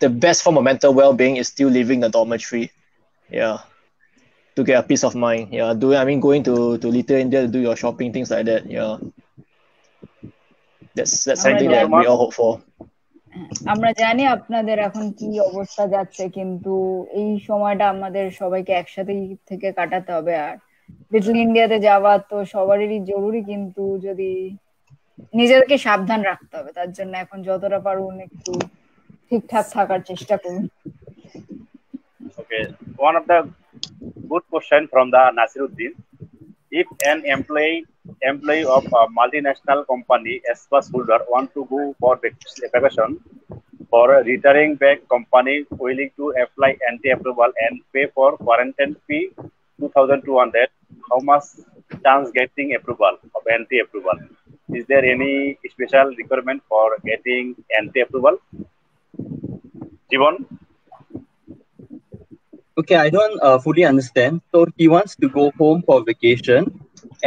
The best form of mental well-being is still leaving the dormitory. Yeah. To get a peace of mind. Yeah. Going to Little India to do your shopping, things like that. Yeah. That's something that we all hope for. আমরা জানি আপনাদের এখন কি অবস্থা যাচ্ছে, কিন্তু এই সময়টা আমাদের সবাইকে একসাথে থেকে কাটাতে হবে। আর লিটল ইন্ডিয়াতে যাওয়া তো সবারই জরুরি, কিন্তু যদি নিজেদেরকে সাবধান রাখতে হবে, তার জন্য এখন যতটা পারুন একটু ঠিকঠাক থাকার চেষ্টা করুন। Okay, one of the good question from the Nasiruddin. If an employee of a multinational company as pass holder want to go for vacation, for returning back, company willing to apply anti-approval and pay for quarantine fee 2,200. How much chance getting approval of anti-approval? Is there any special requirement for getting anti-approval? Jivon? Okay, I don't fully understand. So he wants to go home for vacation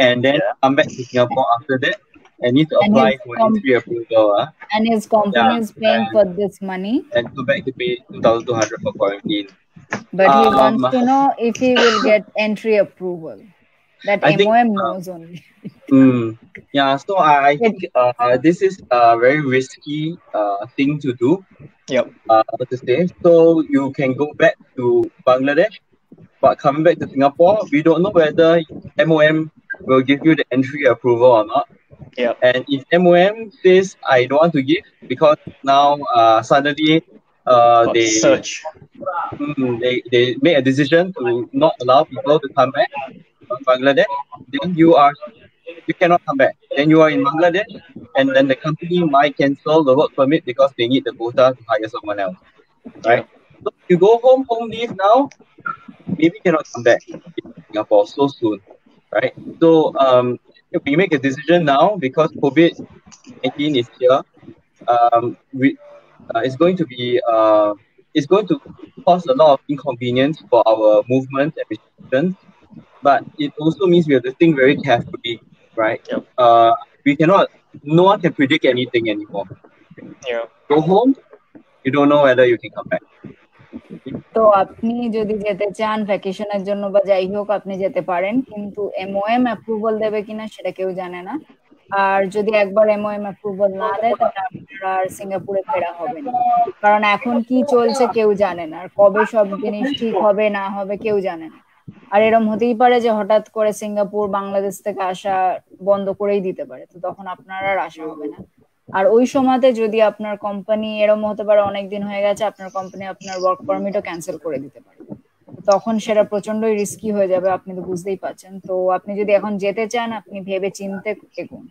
and then come back to Singapore after that and need to apply for entry approval. And his company is paying for this money. And go back to pay 2,200 for quarantine. But he wants to know if he will get entry approval. That MOM knows only. Yeah, so I think this is a very risky thing to do. Yep. To say. So you can go back to Bangladesh, but coming back to Singapore, we don't know whether MOM will give you the entry approval or not. Yep. And if MOM says I don't want to give because now suddenly they search. They make a decision to not allow people to come back from Bangladesh, then you cannot come back. Then you are in Bangladesh, and then the company might cancel the work permit because they need the quota to hire someone else, right? So if you go home leave now, maybe cannot come back in Singapore so soon, right? So if we make a decision now because COVID-19 is here, it's going to be it's going to cause a lot of inconvenience for our movement and restrictions, but it also means we have to think very carefully, right? Yep. No one can predict anything anymore. Yeah. Go home, you don't know whether you can come back. তো আপনি যদি যেতে চান ভ্যাকেশনের জন্য বা যাই হোক আপনি যেতে পারেন, কিন্তু MOM অ্যাপ্রুভাল দেবে কিনা সেটা কেউ জানে না। আর যদি একবার MOM অ্যাপ্রুভাল না দেয় তাহলে আপনার আর সিঙ্গাপুরে ফেরা হবে না, কারণ এখন কি চলছে কেউ জানে না, আর কবে সব জিনিস ঠিক হবে না হবে কেউ জানে না। আর এরকম হতেই পারে যে হঠাৎ করে সিঙ্গাপুর বাংলাদেশ থেকে আসা বন্ধ করেই দিতে পারে, তো তখন আপনার আর আসা হবে না। আর ওই সময়তে যদি আপনার কোম্পানি, এরকম হতে পারে অনেকদিন হয়ে গেছে আপনার কোম্পানি আপনার ওয়ার্ক পারমিটও ক্যান্সেল করে দিতে পারে, তখন সেটা প্রচন্ডই রিস্কি হয়ে যাবে, আপনি তো বুঝতেই পারছেন। তো আপনি যদি এখন যেতে চান আপনি ভেবে চিন্তে এগোন,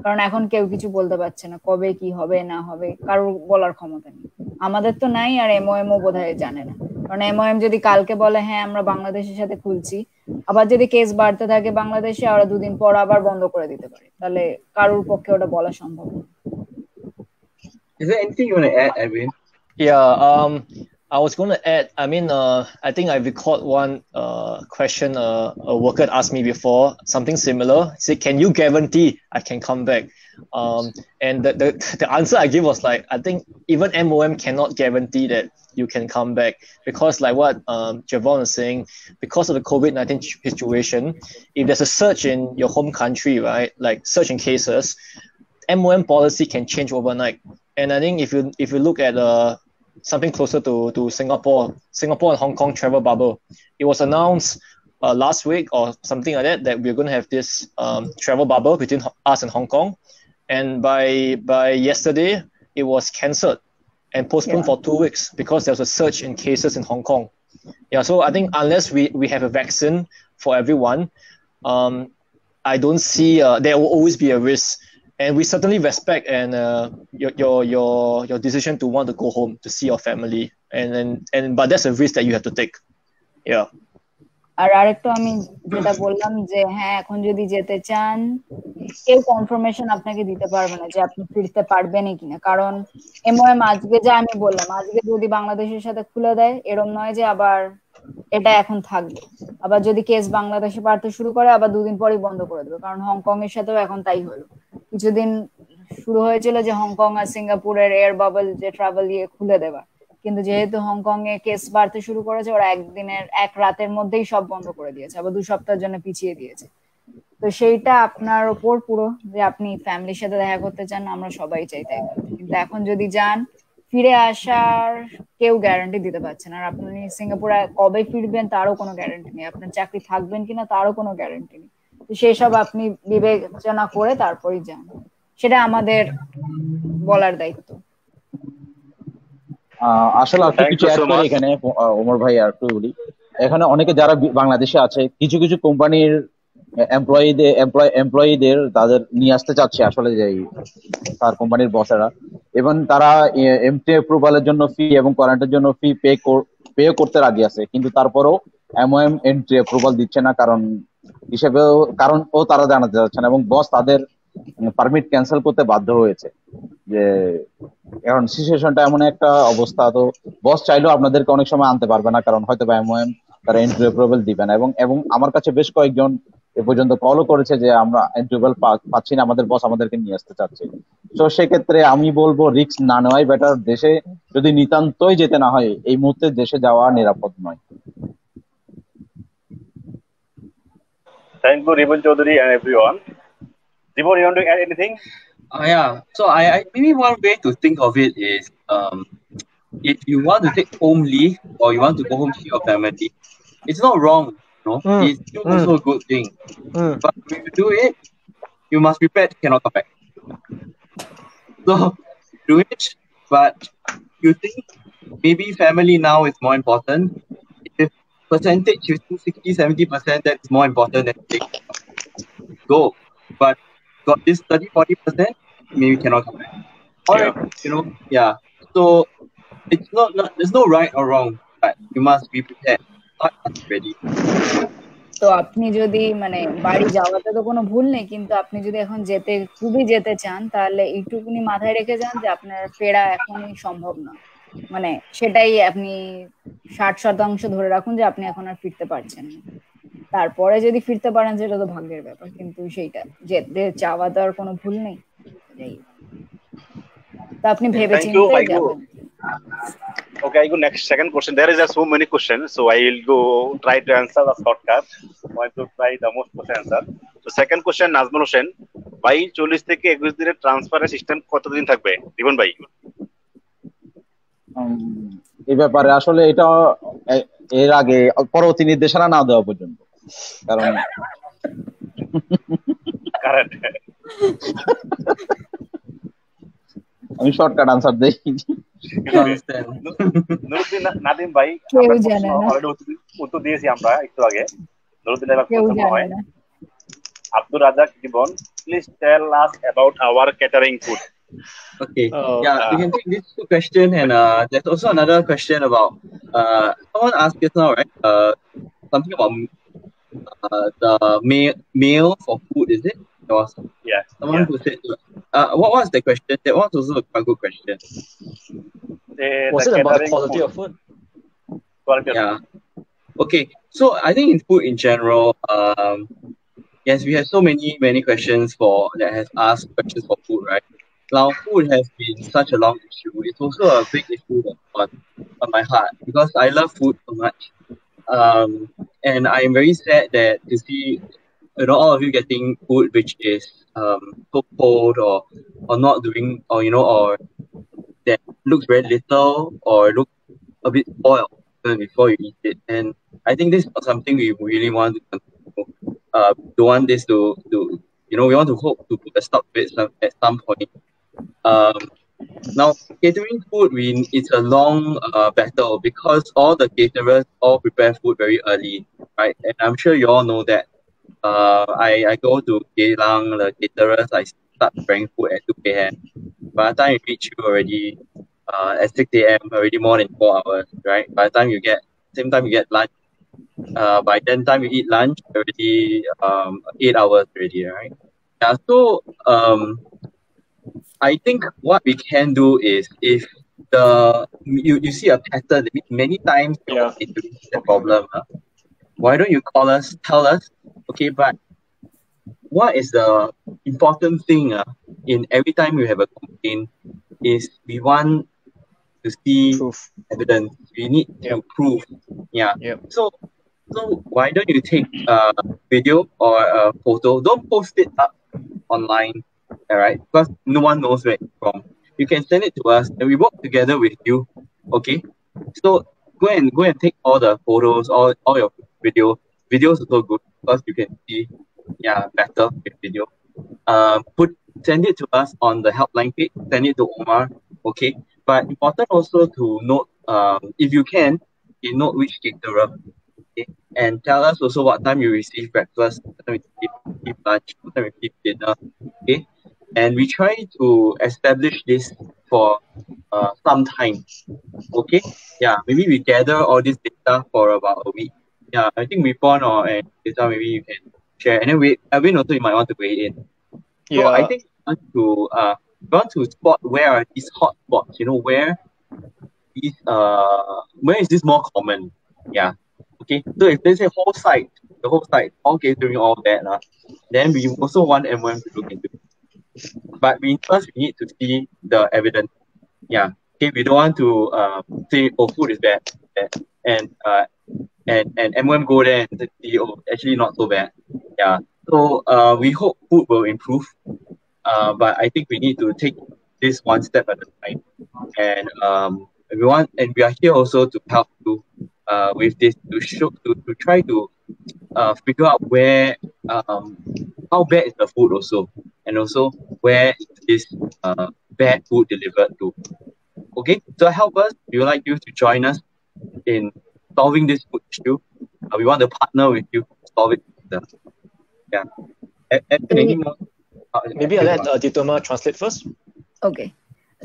কারণ এখন কেউ কিছু বলতে পারছে না, কবে কি হবে না হবে কারোর বলার ক্ষমতা নেই, আমাদের তো নাই, আর MOM ও বোধহয় জানে না। কারণ MOM যদি কালকে বলে হ্যাঁ আমরা বাংলাদেশের সাথে খুলছি, আবার যদি কেস বাড়তে থাকে বাংলাদেশে ওরা 2 দিন পর আবার বন্ধ করে দিতে পারে, তাহলে কারোর পক্ষে ওটা বলা সম্ভব না। Is there anything you want to add, Edwin? Yeah, I was going to add, I think I recalled one question a worker had asked me before, something similar. He said, can you guarantee I can come back? And the answer I gave was like, I think even MOM cannot guarantee that you can come back, because like what Javon was saying, because of the COVID-19 situation, if there's a surge in your home country, right, like surge in cases, MOM policy can change overnight. And I think if you look at something closer to Singapore and Hong Kong travel bubble, it was announced last week or something like that we're going to have this travel bubble between us and Hong Kong, and by yesterday it was cancelled and postponed for 2 weeks because there was a surge in cases in Hong Kong. Yeah, so I think unless we have a vaccine for everyone, I don't see there will always be a risk. And we certainly respect and your decision to want to go home to see your family, but that's a risk that you have to take. Yeah. আর আরেকটু আমি যেটা বললাম যে হ্যাঁ, এখন যদি যেতে চান কেউ কনফার্মেশন আপনাকে দিতে পারবে না যে আপনি ফিরতে পারবেনই কিনা, কারণ MOM আজকে যা আমি বললাম, আজকে যদি বাংলাদেশের সাথে খুলে দেয় এরকম নয় যে আবার এটা এখন থাকবে। আবার যদি কেস বাংলাদেশে বাড়তে শুরু করে আবার 2 দিন পরই বন্ধ করে দেবে, কারণ হংকং এর সাথেও এখন তাই হলো। কিছুদিন শুরু হয়েছিল যে হংকং আর সিঙ্গাপুরের এয়ার বাবল যে ট্রাভেল দিয়ে খুলে দেওয়া, কিন্তু যেহেতু হংকং এ কেস বাড়তে শুরু করেছে ওরা এক রাতের মধ্যেই সব বন্ধ করে দিয়েছে, আবার 2 সপ্তাহের জন্য পিছিয়ে দিয়েছে। তো সেইটা আপনার উপর পুরো, যে আপনি ফ্যামিলির সাথে দেখা করতে চান, আমরা সবাই চাই তাই করতে, কিন্তু এখন যদি যান ফিরে আসার কেউ গ্যারান্টি দিতে পারছে না। আর আপনি সিঙ্গাপুরে কবে ফিরবেন তারও কোনো গ্যারান্টি নেই, আপনার চাকরি থাকবেন কিনা তারও কোনো গ্যারান্টি নেই। তো সেসব আপনি বিবেচনা করে তারপরই যান, সেটা আমাদের বলার দায়িত্ব। আসলে আপনি কিছু অ্যাড করে এখানে ওমর ভাই আর একটু বলি, এখানে অনেকে যারা বাংলাদেশে আছে কিছু কিছু কোম্পানির এমপ্লয়ীদের তাদের নিয়ে আসতে চাচ্ছে আসলে যে তার কোম্পানির বসেরা, এবং তারা এমটি অ্যাপ্রুভালের জন্য ফি এবং কোয়ারেন্টাইনের জন্য ফি পে করতে রাজি আছে, কিন্তু তারপরেও MOM এন্ট্রি অ্যাপ্রুভাল দিচ্ছে না কারণ তারা জানাতে যাচ্ছে না, এবং বস তাদের পারমিট ক্যান্সেল করতে বাধ্য হয়েছে। যে এখন সিচুয়েশনটা এমন একটা অবস্থা, তো বস চাইলেও আপনাদেরকে অনেক সময় আনতে পারবে না, কারণ হয়তো বা MOM তারা এন্ট্রি অ্যাপ্রুভাল দিবে না। এবং আমার কাছে বেশ কয়েকজন এ পর্যন্ত কলও করেছে যে আমরা এন্ট্রি অ্যাপ্রুভাল পাচ্ছি না, আমাদের বস আমাদেরকে নিয়ে আসতে চাচ্ছে। তো সেক্ষেত্রে আমি বলবো রিস্ক না নেওয়াই বেটার। দেশে যদি নিতান্তই যেতে না হয় এই মুহূর্তে দেশে যাওয়া নিরাপদ নয়। Thank you, Ribon Chaudhary and everyone. Ribon, you want to add anything? Yeah. So I maybe one way to think of it is, if you want to take home leave or you want to go home to your family, it's not wrong, no? It's also a good thing. But when you do it, you must prepare you cannot come back. So do it, but you think maybe family now is more important. If percentage you think 60-70% that's more important than go. But got this 30-40%, maybe cannot come back. Or so it's not there's no right or wrong, but you must be prepared, ready. তো আপনি যদি মানে বাড়ি যাওয়াতে তো কোনো ভুল নেই, কিন্তু আপনি যদি এখন খুবই যেতে চান তাহলে এইটুকুনি মাথায় রেখে যান যে আপনার ফেরা এখনই সম্ভব না। মানে সেটাই আপনি 60% ধরে রাখুন যে আপনি এখন আর ফিরতে পারছেন না। তারপরে যদি ফিরতে পারেন সেটা তো ভাগ্যের ব্যাপার, কিন্তু সেইটা যেতে চাওয়া তো আর কোনো ভুল নেই। তো আপনি ভেবেচিন্তে যাবেন। Okay, I go next second question. There is so many questions, so I will go try to answer the shortcut. I want to try the most question answer. So second question, Nazmul Hossain ভাই, 40 থেকে 21 দিনের ট্রান্সফারের system কতদিন থাকবে ribbon ভাই? এই ব্যাপারে আসলে এটা এর আগে পরবর্তী নির্দেশনা না দেওয়া পর্যন্ত, কারণ কারেক্ট আমি শর্টকাট আনসার দেই। নুরুদ্দিন নাদিম ভাই, অলরেডি উত্তর দিয়েছি আমরা একটু আগে। নুরুদ্দিন ভাই প্রশ্ন হয়, Abdur Razzaq Jibon, please tell us about our catering food. Okay. We can take this question, and there's also another question about someone asked just now, right? Something about the mail for food, is it? There was someone who said, what was the question? That was also a good question. Was it about the quality of food? Okay, so I think in food in general, yes, we have so many questions that has asked questions for food, right? Now, food has been such a long issue. It's also a big issue on my heart because I love food so much. And I'm very sad that to see all of you getting food which is so cold or not doing or that looks very little or looks a bit spoiled before you eat it. And I think this is something we really want to continue. Don't want this to we want to hope to put a stop to it at some point. Now, catering food, it's a long battle because all the caterers all prepare food very early, right? And I'm sure you all know that. I go to Geylang, the caterers, I start preparing food at 2 a.m. By the time you reach, you already at 6 a.m., already more than 4 hours, right? By the time you get lunch, by then time you eat lunch, already 8 hours already, right? Yeah, so I think what we can do is if you see a pattern many times it's the problem. Why don't you call us, tell us, okay, but what is the important thing in every time we have a complaint is we want to see evidence. We need to prove. So why don't you take a video or a photo? Don't post it up online, all right? Because no one knows where it's from. You can send it to us and we work together with you, okay? So go and take all the photos, all your videos are so good because you can see better with video. Send it to us on the helpline page, send it to Omar, okay? But important also to note, if you can, note which caterer, okay? And tell us also what time you receive breakfast, what time you receive lunch, what time you receive dinner, okay? And we try to establish this for some time, okay? Yeah, maybe we gather all this data for about a week. Yeah, I think Ripon or data maybe you can share. And then Edwin also you might want to weigh in. So I think we want to spot where are these hot spots, where is this more common? Yeah. Okay. So if there's the whole site, all catering all that, then we also want MOM to look into it. But first we need to see the evidence. Yeah. Okay, we don't want to say food is bad and MOM go there and see actually not so bad. Yeah. So we hope food will improve. But I think we need to take this one step at a time. And we are here also to help you with this to try to figure out where how bad is the food also, and also where is bad food delivered to. Okay, so help us. We would like you to join us in solving this food issue. We want to partner with you to solve it. Yeah. Any more? Maybe I'll let Ditoma translate first. Okay.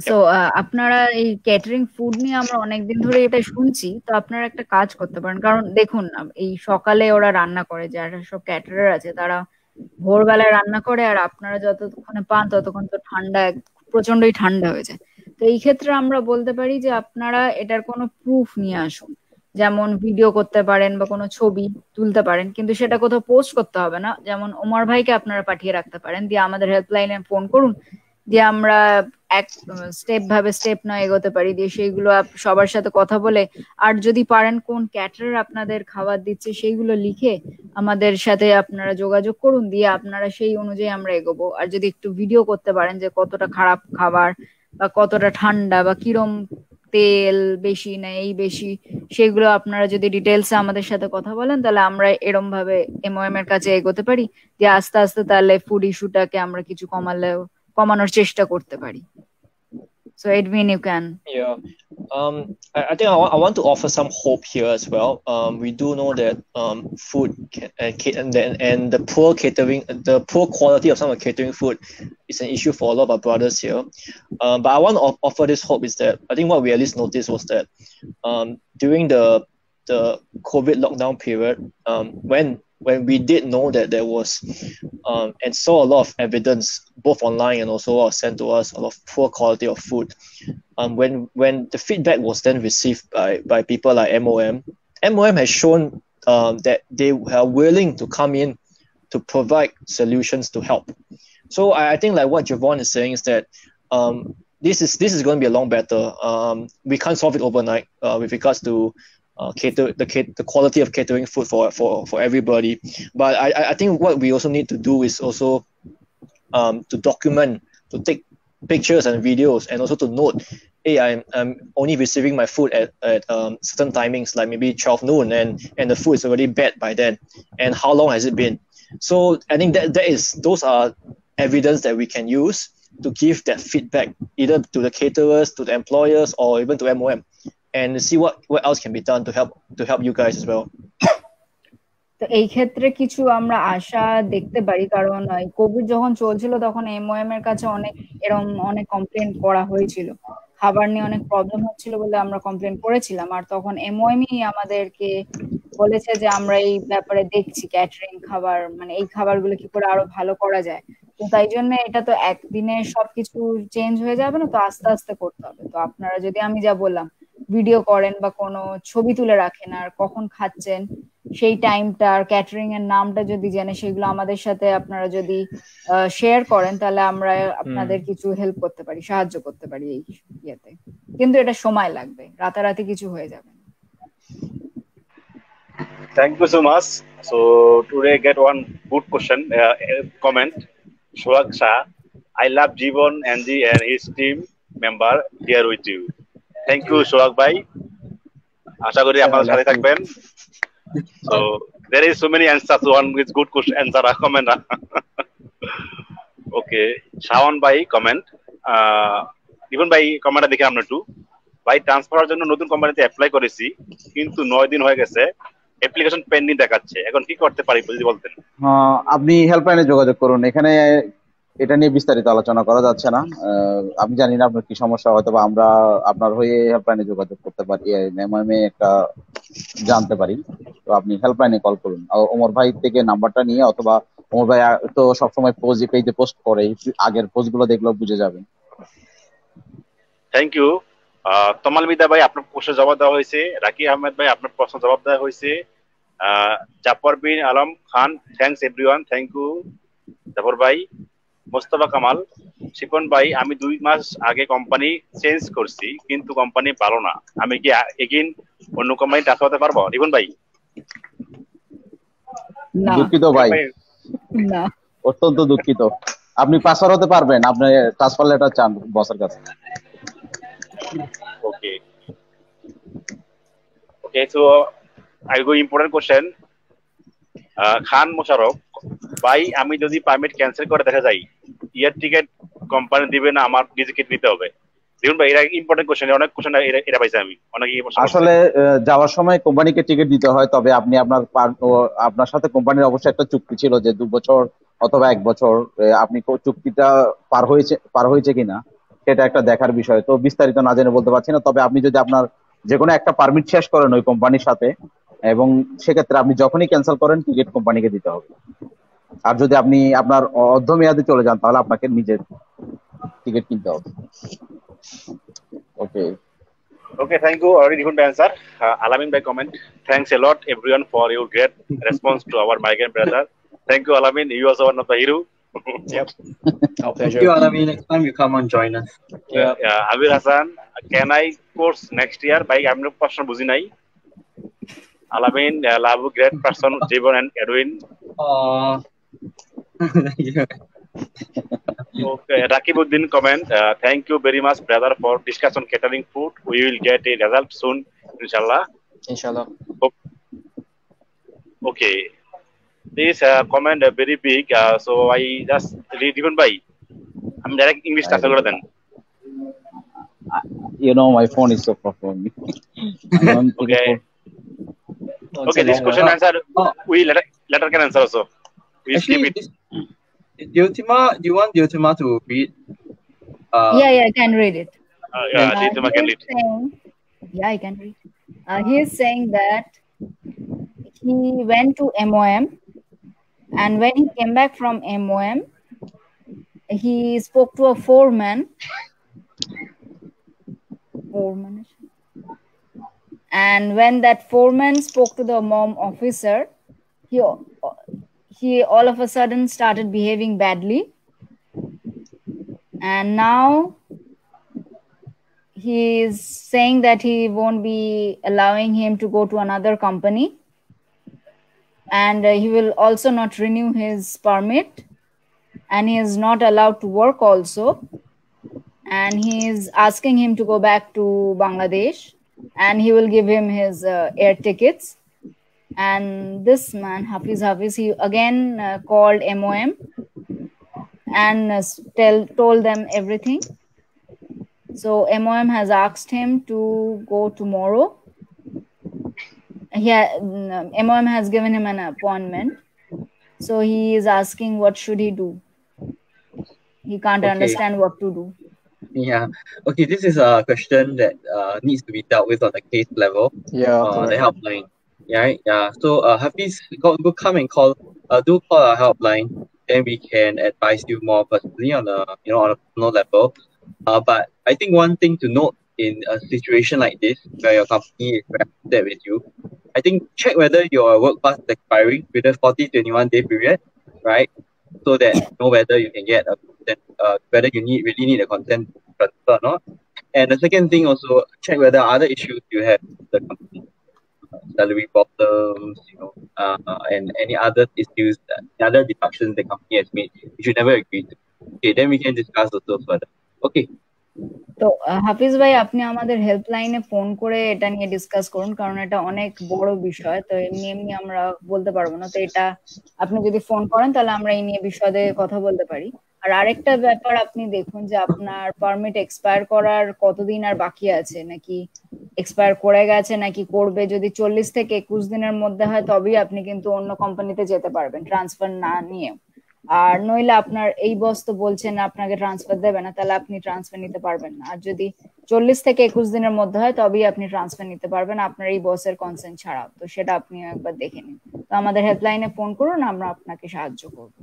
So আপনারা এই catering food নিয়ে আমরা অনেকদিন ধরে এটা শুনছি, তো আপনারা একটা কাজ করতে পারেন, কারণ দেখুন এই সকালে ওরা রান্না করে, যারা সব ক্যাটারার আছে তারা ভোরবেলায় রান্না করে, আর আপনারা যতক্ষণে পান ততক্ষণ তো প্রচন্ডই ঠান্ডা হয়ে যায়। তো এই ক্ষেত্রে আমরা বলতে পারি যে আপনারা এটার কোনো প্রুফ নিয়ে আসুন, যেমন ভিডিও করতে পারেন বা কোনো ছবি তুলতে পারেন, কিন্তু সেটা কোথাও পোস্ট করতে হবে না। যেমন ওমর ভাইকে আপনারা পাঠিয়ে রাখতে পারেন, দিয়ে আমাদের হেল্পলাইনে ফোন করুন, দিয়ে আমরা এক স্টেপ নয় এগোতে পারি, দিয়ে সেইগুলো সবার সাথে কথা বলে, আর যদি পারেন কোন ক্যাটারার আপনাদের খাবার দিচ্ছে সেইগুলো লিখে আমাদের সাথে আপনারা যোগাযোগ করুন, দিয়ে আপনারা সেই অনুযায়ী আমরা এগোবো। আর যদি একটু ভিডিও করতে পারেন যে কতটা খারাপ খাবার বা কতটা ঠান্ডা বা কিরম তেল বেশি না এই বেশি, সেগুলো আপনারা যদি ডিটেলসে আমাদের সাথে কথা বলেন, তাহলে আমরা এরম ভাবে MOM এর কাছে এগোতে পারি, যে আস্তে আস্তে তাহলে ফুড ইস্যুটাকে আমরা কিছু কমানোর চেষ্টা করতে পারি। So Edwin, you can. Yeah, I think I want to offer some hope here as well. We do know that food and the poor quality of some of the catering food is an issue for a lot of our brothers here. But I want to offer this hope is that I think what we at least noticed was that during the COVID lockdown period, when when we did know that there was and saw a lot of evidence both online and also sent to us a lot of poor quality of food. When the feedback was then received by people like MOM has shown that they are willing to come in to provide solutions to help. So I think like what Javon is saying is that this is going to be a long battle. We can't solve it overnight with regards to the quality of catering food for everybody. But I think what we also need to do is also to document, to take pictures and videos, and also to note, hey, I'm only receiving my food at certain timings, like maybe 12 noon, and the food is already bad by then. And how long has it been? So I think those are evidence that we can use to give that feedback either to the caterers, to the employers, or even to MOM, and see what else can be done to help you guys as well. তো এই ক্ষেত্রে কিছু আমরা আশা দেখতে পারি, কারণ Covid যখন চলছিল তখন MOM এর কাছে অনেক কমপ্লেন করা হয়েছিল, খাবার নিয়ে অনেক প্রবলেম হচ্ছিল বলে আমরা কমপ্লেন করেছিলাম। আর তখন MOMই আমাদেরকে বলেছে যে আমরা এই ব্যাপারে দেখছি, ক্যাটারিং খাবার মানে এই খাবারগুলো কি করে আরো ভালো করা যায়। তো তাই জন্য এটা তো একদিনে সবকিছু চেঞ্জ হয়ে যাবে না, তো আস্তে আস্তে করতে হবে। তো আপনারা যদি আমি যা বললাম ভিডিও করেন বা কোনো ছবি তুলে রাখেন আর কখন খাচ্ছেন সেই টাইমটা আর ক্যাটারিং এর নামটা যদি জেনে সেগুলো আমাদের সাথে আপনারা যদি শেয়ার করেন, তাহলে আমরা আপনাদের কিছু হেল্প করতে পারি, সাহায্য করতে পারি এই ইয়েতে। কিন্তু এটা সময় লাগবে, রাতারাতি কিছু হয়ে যাবে না। Thank you so much. So today get one good question, comment. Shurag Shah, I love Jivon, Andy and his team member here with you. Thank you, Shurag bhai. আশা করি আপনারা সাথে থাকবেন। So there is so many answers to one with good question answer comment. Okay, Shawan bhai comment. Even bhai comment দেখে আমরা একটু ভাই ট্রান্সফারের জন্য নতুন কোম্পানিতে অ্যাপ্লাই করেছি, কিন্তু 9 দিন হয়ে গেছে, অ্যাপ্লিকেশন পেন্ডিং দেখাচ্ছে, এখন কি করতে পারি যদি বলতেন। আপনি হেল্পলাইনে যোগাযোগ করুন, এখানে এটা নিয়ে বিস্তারিত আলোচনা করা যাচ্ছে না। আমি জানি না আপনার কি সমস্যা, হয়তো বা আমরা আপনার হয়ে হেল্পলাইনে যোগাযোগ করতে পারি, এমএমএ একটা জানতে পারি। তো আপনি হেল্পলাইনে কল করুন, ওমর ভাই থেকে নাম্বারটা নিয়ে, অথবা ওমর ভাই তো সবসময় পেজে পোস্ট করে, আগের পোস্টগুলো দেখলেও বুঝে যাবেন। Thank you. তমাল মিদা ভাই আপনার প্রশ্নের জবাব দেওয়া হয়েছে, রাকি আহমেদ ভাই আপনার প্রশ্ন জবাব দেওয়া হয়েছে, Jafar Bin Alam Khan thanks everyone, thank you Jafar ভাই। মোস্তফা কামাল, শিপন ভাই আমি 2 মাস আগে কোম্পানি চেঞ্জ করছি, কিন্তু কোম্পানি ভালো না, আমি কি এগেইন অন্য কোম্পানি ট্রান্সফার হতে পারবো? রিপন ভাই দুঃখিত ভাই, না অত্যন্ত দুঃখিত, আপনি ট্রান্সফার হতে পারবেন, আপনি ট্রান্সফার লেটার চান বসের কাছে। Okay, so I go important question. খান মোশারফ ভাই, আমি যদি পারমিট ক্যান্সেল করে দেখা যায়, ইয়ার টিকেট কোম্পানি দিবে না, আমার নিজেকে নিতে হবে? দেখুন ভাই, এটা ইম্পর্টেন্ট কোশ্চেন, অনেক কোশ্চেন এটা পাইছি আমি অনেক। আসলে যাওয়ার সময় কোম্পানিকে টিকিট দিতে হয়, তবে আপনি আপনার সাথে কোম্পানির অবশ্যই একটা চুক্তি ছিল যে 2 বছর অথবা 1 বছর, আপনি চুক্তিটা পার হয়েছে কিনা সেটা একটা দেখার বিষয়। তো বিস্তারিত না জেনে বলতে পারছি না, তবে আপনি যদি আপনার যে কোনো একটা পারমিট শেষ করেন ওই কোম্পানির সাথে, এবং সেক্ষেত্রে আপনি যখনই ক্যান্সেল করেন টিকিট কোম্পানিকে দিতে হবে। আর যদি আপনি আপনার অর্ধমেয়াদে চলে যান তাহলে আপনাকে নিজের টিকিট কিনতে হবে। ওকে, Okay, thank you. Already given the answer. Alamin by comment. Thanks a lot, everyone, for your great response to our migrant brother. Thank you, Alamin. You also one of the hero. Yep. Our pleasure. Thank you, Alamin. Next time you come and join us. Yeah. Abir Hassan, can I course next year? By I'm not person buzi nai. Alamin, love great person, Jivon and Edwin. Yeah. Okay, Rakibuddin comment. Thank you very much, brother, for discussion catering food. We will get a result soon, inshallah. Inshallah. Okay. This comment very big, so I just read even by. I'm direct English translator then. My phone is so far from me. Okay. Okay, this question answer. We letter can answer also. We skip it. Diotima, do you want Diotima to read? Yeah, I can read it. Diotima can read. Yeah, I can read. He is saying that he went to MOM And when he came back from MOM, he spoke to a foreman. And when that foreman spoke to the MOM officer, he all of a sudden started behaving badly. And now he is saying that he won't be allowing him to go to another company. And he will also not renew his permit. And he is not allowed to work also. And he is asking him to go back to Bangladesh. And he will give him his air tickets. And this man, Hafiz, he again called MOM and told them everything. So MOM has asked him to go tomorrow. MOM has given him an appointment. So he is asking what should he do. He can't understand what to do. Yeah. Okay, this is a question that needs to be dealt with on the case level. Yeah. The helpline. Yeah. So Hafiz, go come and call. Do call our helpline. Then we can advise you more personally on a on a personal level. But I think one thing to note in a situation like this, where your company is very upset with you, I think check whether your work pass is expiring within 21 day period, right? So that you know whether you can get a consent, whether you really need a consent transfer or not. And the second thing also, check whether other issues you have with the company, salary problems, and any other issues, other deductions the company has made, you should never agree to. Okay, then we can discuss also further. Okay. তো হাফিজ ভাই আপনি আমাদের হেল্পলাইনে phone করে এটা নিয়ে discuss করুন, কারণ এটা অনেক বড় বিষয়, তো এমনি আমরা বলতে পারবো না। তো এটা আপনি যদি ফোন করেন তাহলে আমরা এই নিয়ে বিশদে কথা বলতে পারি। আর আরেকটা ব্যাপার আপনি দেখুন যে আপনার পারমিট এক্সপায়ার করার কতদিন আর বাকি আছে, নাকি এক্সপায়ার করে গেছে নাকি করবে। যদি 40 থেকে 21 দিনের মধ্যে হয় তবেই আপনি কিন্তু অন্য কোম্পানিতে যেতে পারবেন ট্রান্সফার না নিয়ে। আর নইলে আপনার এই বস তো বলছেন আপনাকে ট্রান্সফার দেবে না, তাহলে আপনি ট্রান্সফার নিতে পারবেন না। আর যদি 40 থেকে 21 দিনের মধ্যে হয় তবেই আপনি ট্রান্সফার নিতে পারবেন আপনার এই বসের কনসেন্ট ছাড়া। তো সেটা আপনি একবার দেখে নিন। তো আমাদের হেল্পলাইনে ফোন করুন, আমরা আপনাকে সাহায্য করব।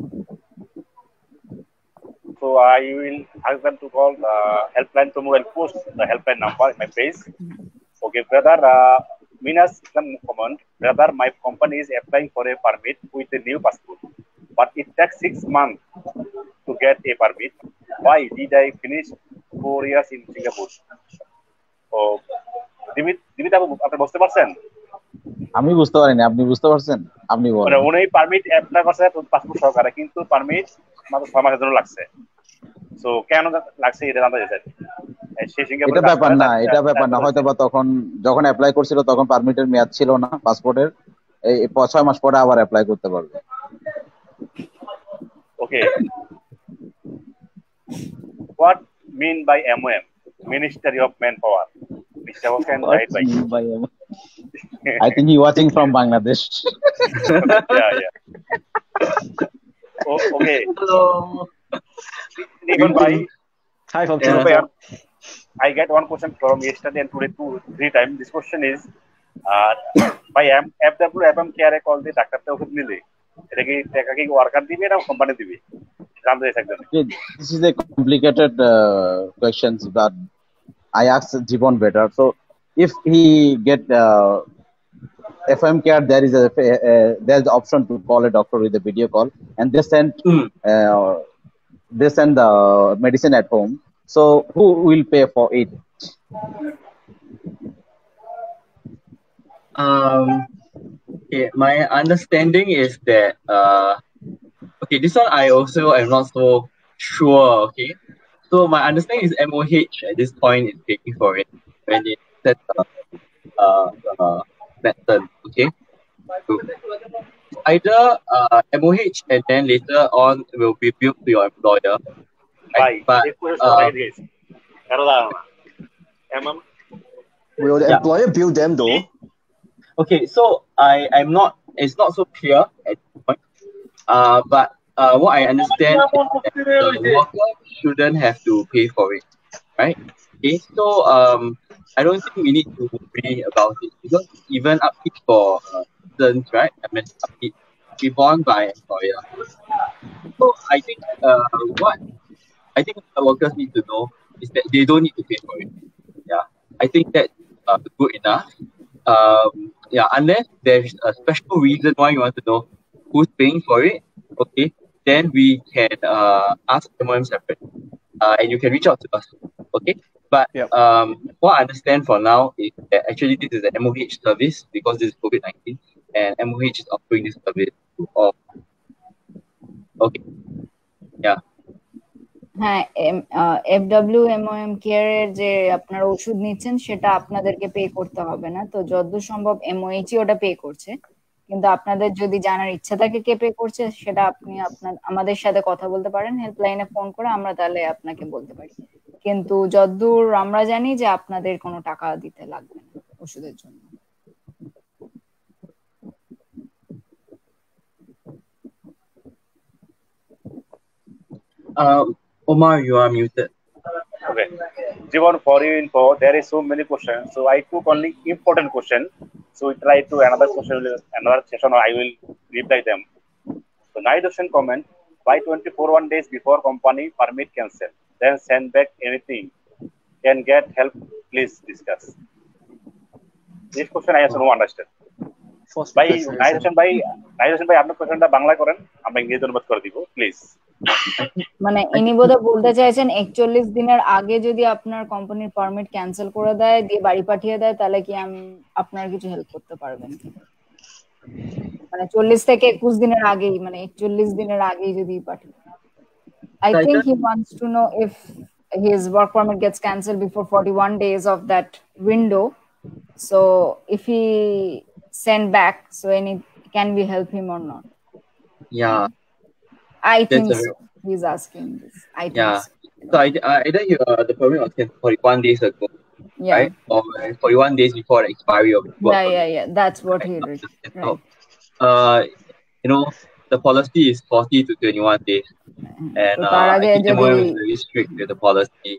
So I will ask them to call the helpline. Tomorrow I'll post the helpline number in my page. Okay, brother, Minas can comment. Brother, my company is applying for a permit with a new passport, but it takes 6 months to get a permit. Why did I finish 4 years in Singapore? Oh, দিমিত আপনি বুঝতে পারছেন? আমি বুঝতে পারিনি, আপনি বুঝতে পারছেন? আপনি বলেন। উনি পারমিট অ্যাপ্লাই করছে পাসপোর্ট সহকারে, কিন্তু পারমিট মাত্র 6 মাসের জন্য লাগছে। সো কেন লাগছে এটা জানতে চাইছেন? এটা ব্যাপার না, হয়তো বা তখন যখন অ্যাপ্লাই করছিল তখন পারমিটের মেয়াদ ছিল না পাসপোর্টের, এই 6 মাস পরে আবার অ্যাপ্লাই করতে পারবে। ওকে, what mean by MOM? Ministry of Manpower. Mr. Hosen, right? By MOM? I think he watching from Bangladesh. Yeah. Okay. Hello. Nigon bhai. Hi from Singapore. I get one question from yesterday and today 2-3 times. This question is, by FW FM care call the doctor te oshud nile এটা কি টাকা কি worker দিবে না company দিবে জানতে চাই একদম। This is a complicated questions, but I asked Jibon better. So if he get FM care, there's the option to call a doctor with a video call, and they send the medicine at home. So who will pay for it? Okay, my understanding is that okay, this one I also am not so sure. Okay, so my understanding is MOH at this point is paying for it when they set the medicine. Okay, so either MOH and then later on will be billed to your employer. Right? But will the employer bill them though? Okay, so I'm not. It's not so clear at this point. But what I understand is that the worker shouldn't have to pay for it, right? Okay, so I don't think we need to worry about it because even upkeep for students, right? I mean, upkeep be borne by employer. So I think what I think the workers need to know is that they don't need to pay for it. Yeah, I think that's good enough. Yeah, unless there's a special reason why you want to know who's paying for it, okay, then we can ask MOM separate, and you can reach out to us, okay. But what I understand for now is that actually this is an MOH service because this is COVID-19, and MOH is offering this service to all. Okay, yeah. হ্যাঁ, FWMOM কেয়ারের যে আপনার ওষুধ নিচ্ছেন সেটা আপনাদেরকে pay করতে হবে না, তো যতদূর সম্ভব MOH ওটা পে করছে, কিন্তু আপনাদের যদি জানার ইচ্ছা থাকে কে পে করছে সেটা আপনি আমাদের সাথে কথা বলতে পারেন, হেল্পলাইনে ফোন করে আমরা তাহলে আপনাকে বলতে পারি। কিন্তু যতদূর আমরা জানি যে আপনাদের কোনো টাকা দিতে লাগবে না ওষুধের জন্য। Omar, you are muted. Okay. Jivan, for your info, there is so many questions. So I took only important question. So we try to another question, another session, I will reply them. So Naidoshan comment, by 24 days before company permit cancel, then send back anything. Can get help, please discuss. This question I also no understand. By Naidoshan by আপনার কোশ্চেনটা বাংলা করেন, আমরা ইংরেজিতে অনুবাদ করে দিব please. মানে ইনি বোধহয় বলতে চাইছেন 41 দিনের আগে যদি আপনার কোম্পানির পারমিট ক্যান্সেল করে দেয় দিয়ে বাড়ি পাঠিয়ে দেয় তাহলে কি আপনার কিছু হেল্প করতে পারবেন? মানে 40 থেকে 21 দিনের আগেই, মানে 41 দিনের আগেই যদি পাঠিয়ে। I think he wants to know if his work permit gets cancelled before 41 days of that window. So if he send back, so can we help him or not? Yeah, I think so. He's asking this. I think so. So either the permit was cancelled 41 days ago, right? Or 41 days before the expiry of the work permit. Yeah. That's what he did. Right. You know, the policy is 40 to 21 days, and I think MOM is very strict with the policy.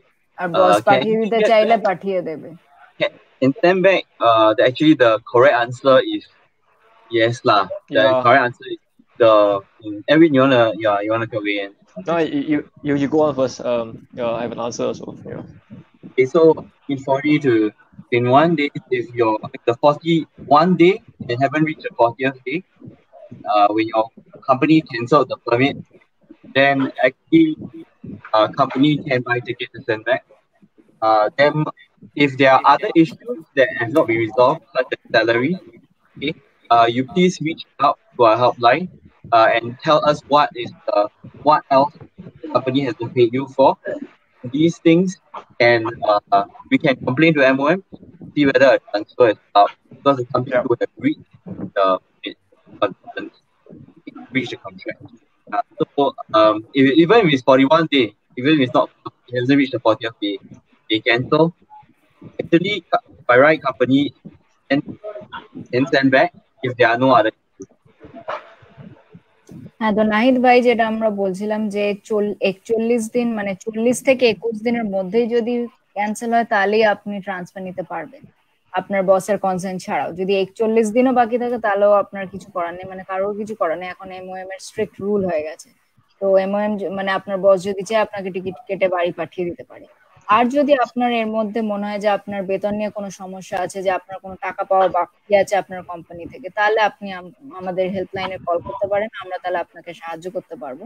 boss পাঠিয়ে দিতে চাইলে পাঠিয়ে দেবে। And send back, actually the correct answer is yes lah. The correct answer is Edwin, you wanna go in? No, you go on first. I have an answer also. Yeah. Okay, so in 40 to 21 days, if you're the 41 day and haven't reached the 40th day, when your company cancelled the permit, then actually company can buy ticket to send back. Then if there are other issues that have not been resolved, such as salary, okay, you please reach out to our helpline and tell us what else the company has to pay you for. These things, and we can complain to MOM, see whether a transfer is out, because some people have reached the contract. So even if it's 41 day, even if it hasn't reached the 40th day, they cancel. Actually, by right company and send back if there are no other. হ্যাঁ, তো নাহিদ ভাই যেটা আমরা বলছিলাম যে 41 দিন মানে 40 থেকে 21 দিনের মধ্যেই যদি ক্যান্সেল হয় তাহলেই আপনি ট্রান্সফার নিতে পারবেন আপনার বসের কনসেন্ট ছাড়াও। যদি 41 দিনও বাকি থাকে তাহলেও আপনার কিছু করার নেই, মানে কারোর কিছু করার নেই। এখন MOM এর স্ট্রিক্ট রুল হয়ে গেছে, তো MOM মানে আপনার বস যদি চায় আপনাকে টিকিট কেটে বাড়ি পাঠিয়ে দিতে পারে। আর যদি আপনার এর মধ্যে মনে হয় যে আপনার বেতন নিয়ে কোনো সমস্যা আছে, যে আপনার কোনো টাকা পাওয়া বাকি আছে আপনার কোম্পানি থেকে, তাহলে আপনি আমাদের হেল্পলাইনে কল করতে পারেন, আমরা তাহলে আপনাকে সাহায্য করতে পারবো।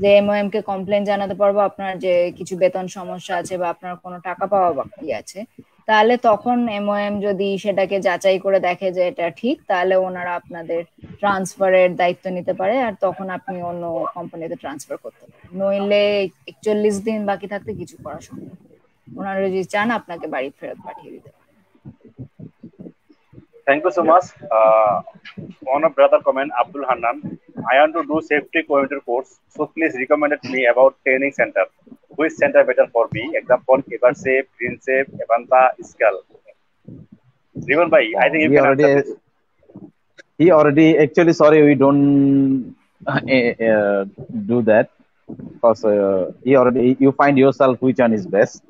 যে MOM কে কমপ্লেন জানাতে পারবো আপনার যে কিছু বেতন সমস্যা আছে বা আপনার কোনো টাকা পাওয়া বাকি আছে, তাহলে তখন MOM যদি সেটাকে যাচাই করে দেখে যে এটা ঠিক, তাহলে ওনারা আপনাদের ট্রান্সফারের দায়িত্ব নিতে পারে, আর তখন আপনি অন্য কোম্পানিতে ট্রান্সফার করতে পারেন। নইলে 41 দিন বাকি থাকতে কিছু করা সম্ভব। ওনারা যদি চান আপনাকে বাড়ি ফেরত পাঠিয়ে দিতে পারেন। Thank you so much. One of brother comment, Abdul Hanan. I want to do safety coordinator course, so please recommend me about training center. Which center better for me? Example, Eversafe, GreenSafe, Evanta, Iskal. Rivan bhai, I think you can answer this. He already actually, sorry, we don't do that, because you find yourself which one is best.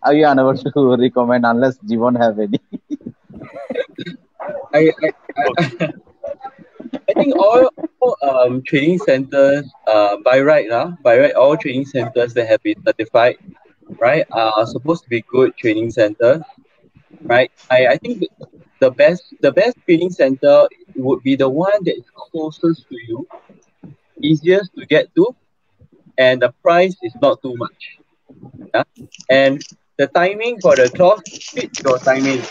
Are you unable to recommend unless Jivan have any? think all training centers, by right, all training centers that have been certified, right, are supposed to be good training centers, right? I think the best training center would be the one that is closest to you, easiest to get to, and the price is not too much. Yeah? And the timing for the class fits your timing,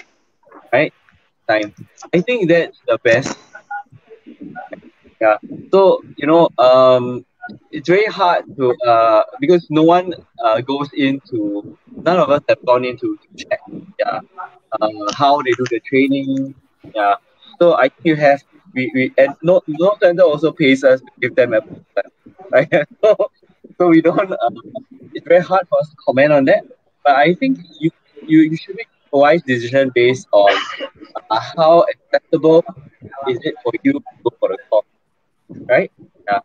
right? Time. I think that's the best. Yeah. So it's very hard to because no one goes into, none of us have gone into to check how they do the training. Yeah. So I think you have we and no center also pays us to give them a plan, right? So we don't it's very hard for us to comment on that. But I think you should make a wise decision based on how acceptable is it for you to go for the course, right? Yeah.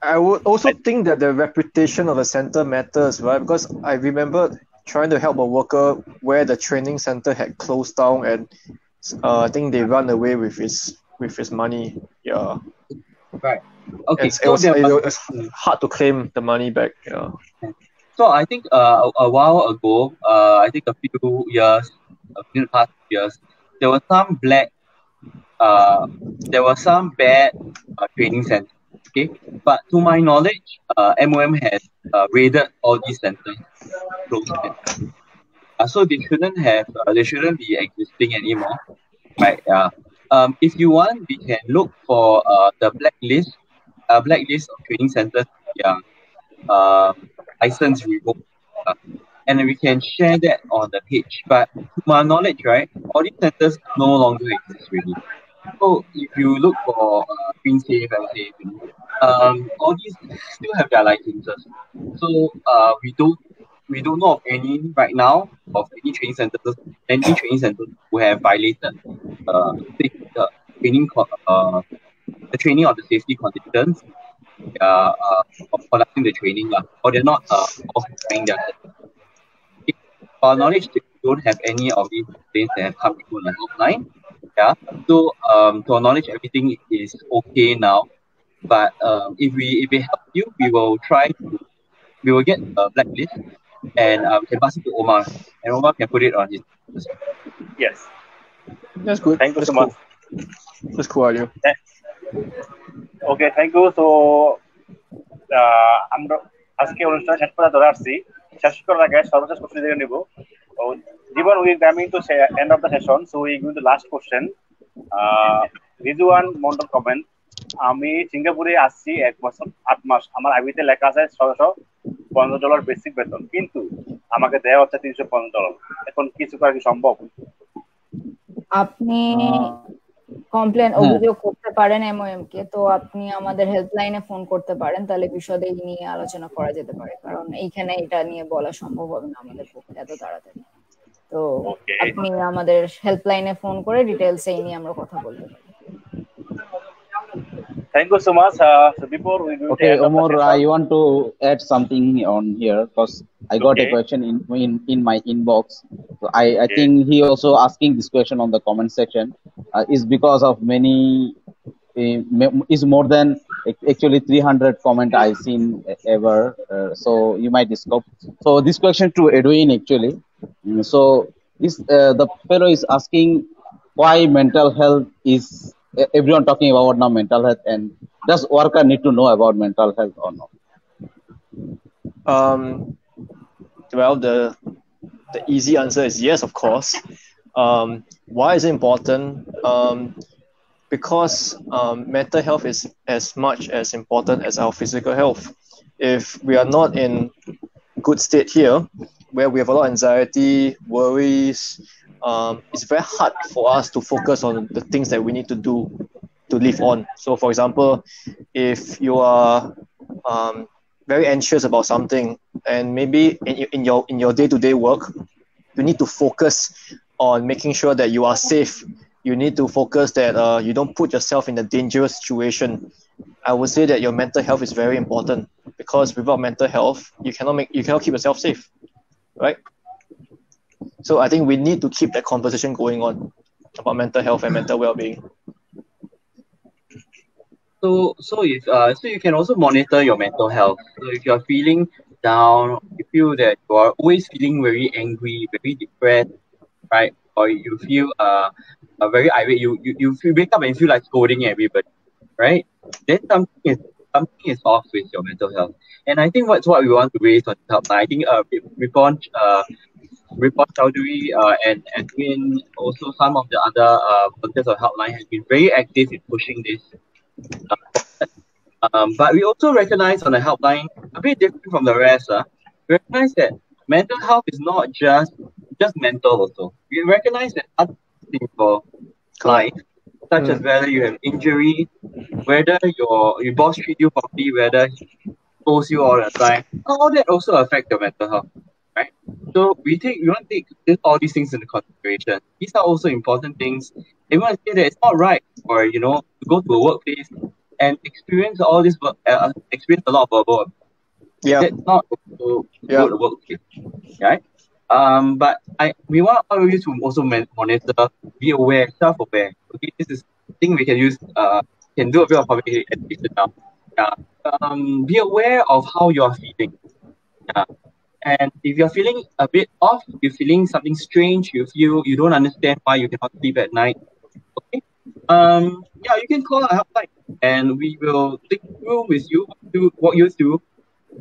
I would also think that the reputation of the center matters, right? Because I remember trying to help a worker where the training center had closed down, and I think they run away with his money. Yeah. Right. Okay. It was hard to claim the money back. Yeah. So I think a while ago, I think a few years, past years, there were some bad training centers. Okay, but to my knowledge, MOM has raided all these centers, closed them. So they shouldn't be existing anymore, right? If you want, we can look for the blacklist of training centers. Yeah, license revoked, and then we can share that on the page. But to my knowledge, right, all these centers no longer exist really. So if you look for GreenSafe, all these still have their licenses. So we don't know of any right now of any training centers who have violated the training of the safety conditions of conducting the training, or they're not offering their. For our knowledge, they don't have any of these things that have come through on the hotline. Yeah. So to our knowledge, everything is okay now. But if we help you, we will get a blacklist, and we can pass it to Omar, and Omar can put it on his. Yes. That's good. Thank you so much. That's cool idea. Okay, thank you. So আমরা আজকে অনুষ্ঠান শেষ করে ধরে আসছি। শেষ করার আগে সর্বশেষ কোশ্চেন দিয়ে নিব। Given we are coming to end of the session, so we go to the last question. Rizwan Mondal comment. আমি সিঙ্গাপুরে আসছি 1 বছর 8 মাস। আমার আইবিতে লেখা আছে $650 বেসিক বেতন, কিন্তু আমাকে দেওয়া হচ্ছে $350। এখন কিছু করা কি সম্ভব? আপনি কমপ্লেন অভিযোগ করতে পারেন MOM কে, তো আপনি আমাদের হেল্পলাইনে ফোন করতে পারেন, তাহলে বিশদে এই নিয়ে আলোচনা করা যেতে পারে, কারণ এইখানে এটা নিয়ে বলা সম্ভব হবে না আমাদের পক্ষে এত তাড়াতাড়ি। তো আপনি আমাদের হেল্পলাইনে ফোন করে ডিটেইলস এই নিয়ে আমরা কথা বলতে পারি। Thank you so much. So before we go to Omar, I want to add something on here because I got a question in my inbox. So I think he also asking this question on the comment section is because of many is more than actually 300 comment I've seen ever. So you might discover. So this question to Edwin actually. So is the fellow is asking why mental health is everyone talking about now mental health, and does worker need to know about mental health or not? Well, the easy answer is yes, of course. Why is it important? Because mental health is as much as important as our physical health. If we are not in good state here, where we have a lot of anxiety, worries, it's very hard for us to focus on the things that we need to do to live on. So, for example, if you are very anxious about something, and maybe in your day-to-day work, you need to focus on making sure that you are safe. You need to focus that you don't put yourself in a dangerous situation. I would say that your mental health is very important, because without mental health, you cannot keep yourself safe, right? So I think we need to keep that conversation going on about mental health and mental well-being. So you can also monitor your mental health. So if you're feeling down, you feel that you are always feeling very angry, very depressed, right? Or you feel very irate. You wake up and feel like scolding everybody, right? Then something is off with your mental health. And I think what we want to raise on the helpline. I think Ripon Chowdhury and Edwin, also some of the other volunteers on helpline has been very active in pushing this. But we also recognize on the helpline, a bit different from the rest, we recognize that mental health is not just mental also. We recognize that other things for life, such as whether you have injury, whether your boss treat you properly, whether he calls you all the time, all that also affect your mental health, right? So we want to take all these things into consideration. These are also important things. And we want to say that it's not right for to go to a workplace and experience all this experience a lot of verbal. Yeah. That's not also go to workplace, right? But we want all of you to also monitor, be aware, self-aware. Okay, this is thing we can use. Can do a bit of public education now. Be aware of how you are feeling. And if you're feeling a bit off, you're feeling something strange, you feel you don't understand why you cannot sleep at night. Okay, you can call our helpline, and we will think through with you, walk you through,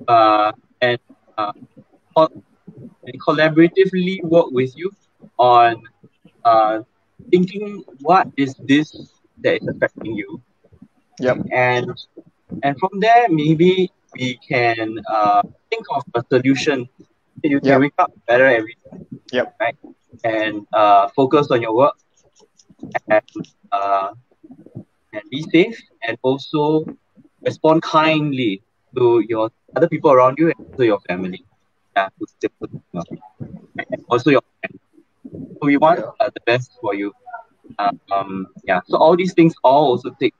and collaboratively work with you on thinking what is this that is affecting you. Yep. And from there, maybe we can think of a solution that you can wake up better every day. Yep. Right? And focus on your work and be safe, and also respond kindly to your other people around you and to your family. And also your friends. So we want the best for you. So all these things all also play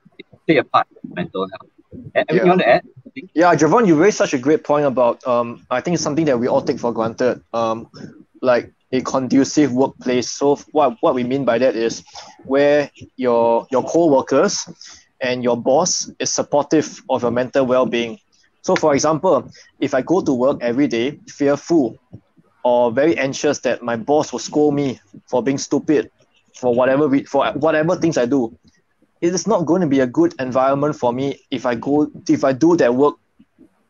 a part in mental health. You want to add? Yeah, Javon, you raised such a great point about I think it's something that we all take for granted, like a conducive workplace. So what we mean by that is where your co-workers and your boss is supportive of your mental well-being. So for example, if I go to work every day fearful or very anxious that my boss will scold me for being stupid for whatever things I do, it is not going to be a good environment for me if I do that work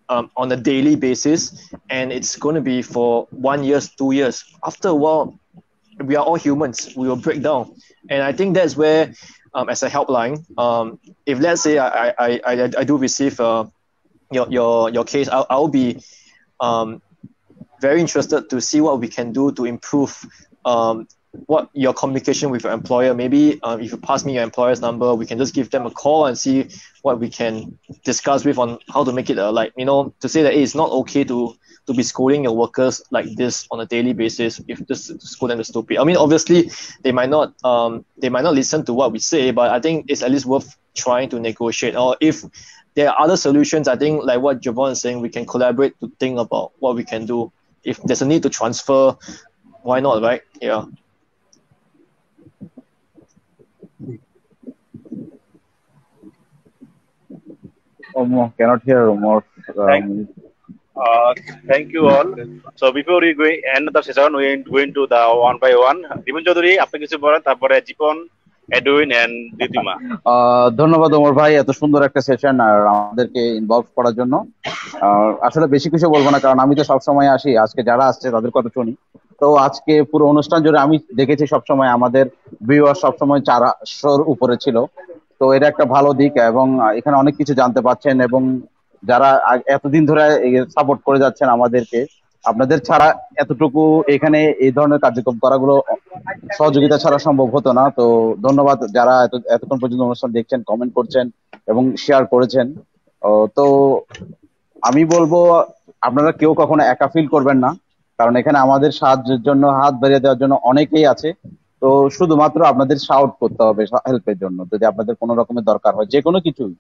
on a daily basis, and it's going to be for 1 year, 2 years. After a while, we are all humans. We will break down, and I think that's where, as a helpline, if let's say I do receive your case, I'll be very interested to see what we can do to improve what your communication with your employer. Maybe if you pass me your employer's number, we can just give them a call and see what we can discuss with on how to make it to say that it's not okay to be scolding your workers like this on a daily basis. If this scold them is stupid, I mean, obviously they might not listen to what we say, but I think it's at least worth trying to negotiate. Or if there are other solutions, I think like what Javon is saying, we can collaborate to think about what we can do. If there's a need to transfer, why not, right? Yeah. Cannot hear more. Thank you all. So before we go end the session, we go into the one by one. Ripon Chowdhury, আপনি কিছু বলেন, তারপরে জীবন, Edwin and দিদিমা। ধন্যবাদ ওমর ভাই, এত সুন্দর একটা সেশন আর আমাদেরকে ইনভলভ করার জন্য। আসলে বেশি কিছু বলবো না, কারণ আমি তো সবসময় আসি, আজকে যারা আসছে তাদের কথা শুনি। তো আজকে পুরো অনুষ্ঠান জুড়ে আমি দেখেছি সবসময় আমাদের ভিউয়ার সবসময় 400-র উপরে ছিল। তো এটা একটা ভালো দিক, এবং এখানে অনেক কিছু জানতে পাচ্ছেন, এবং যারা এতদিন ধরে সাপোর্ট করে যাচ্ছেন আমাদেরকে, আপনাদের ছাড়া এতটুকু এখানে এই ধরনের কার্যক্রম করাগুলো সহযোগিতা ছাড়া সম্ভব হতো না। তো ধন্যবাদ যারা এতক্ষণ পর্যন্ত অনুষ্ঠান দেখছেন, কমেন্ট করছেন এবং শেয়ার করেছেন। তো আমি বলবো আপনারা কেউ কখনো একা ফিল করবেন না, কারণ এখানে আমাদের সাহায্যের জন্য, হাত বাড়িয়ে দেওয়ার জন্য অনেকেই আছে। তো শুধুমাত্র আপনাদের শাউট করতে হবে হেল্পের জন্য, যদি আপনাদের কোনো রকমের দরকার হয় যে কোনো কিছুই।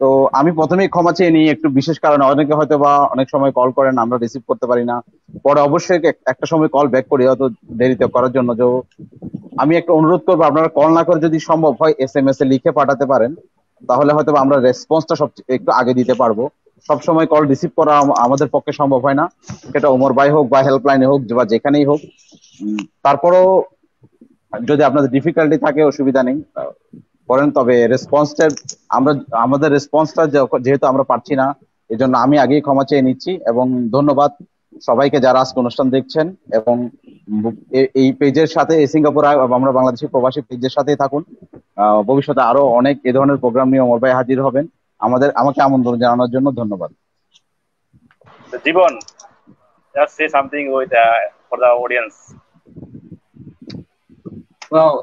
তো আমি প্রথমেই ক্ষমা চেয়ে নিই, একটু বিশেষ কারণে অনেকে হয়তো বা অনেক সময় কল করেন, আমরা রিসিভ করতে পারি না, পরে অবশ্যই একটা সময় কল ব্যাক করি, হয়তো দেরিতে করার জন্য। যে আমি একটা অনুরোধ করবো, আপনারা কল না করে যদি সম্ভব হয় SMS এ লিখে পাঠাতে পারেন, তাহলে হয়তো বা আমরা রেসপন্সটা একটু আগে দিতে পারবো। সবসময় কল রিসিভ করা আমাদের পক্ষে সম্ভব হয় না, সেটা ওমর ভাই হোক বা হেল্পলাইনে হোক বা যেখানেই হোক। তারপরও যদি আপনাদের ডিফিকাল্টি থাকে অসুবিধা নেই, করেন। তবে রেসপন্সটা আমরা আমাদের রেসপন্সটা যেহেতু আমরা পাচ্ছি না, এজন্য আমি আগেই ক্ষমা চেয়ে নিচ্ছি। এবং ধন্যবাদ সবাইকে যারা আজকে অনুষ্ঠান দেখছেন, এবং এই পেজের সাথে সিঙ্গাপুর আমরা বাংলাদেশি প্রবাসী পেজের সাথেই থাকুন। ভবিষ্যতে আরো অনেক এ ধরনের প্রোগ্রাম নিয়ে ওমর ভাই হাজির হবেন। আমাকে আমন্ত্রণ জানানোর জন্য ধন্যবাদ। জীবন, just say something with for the audience. Well,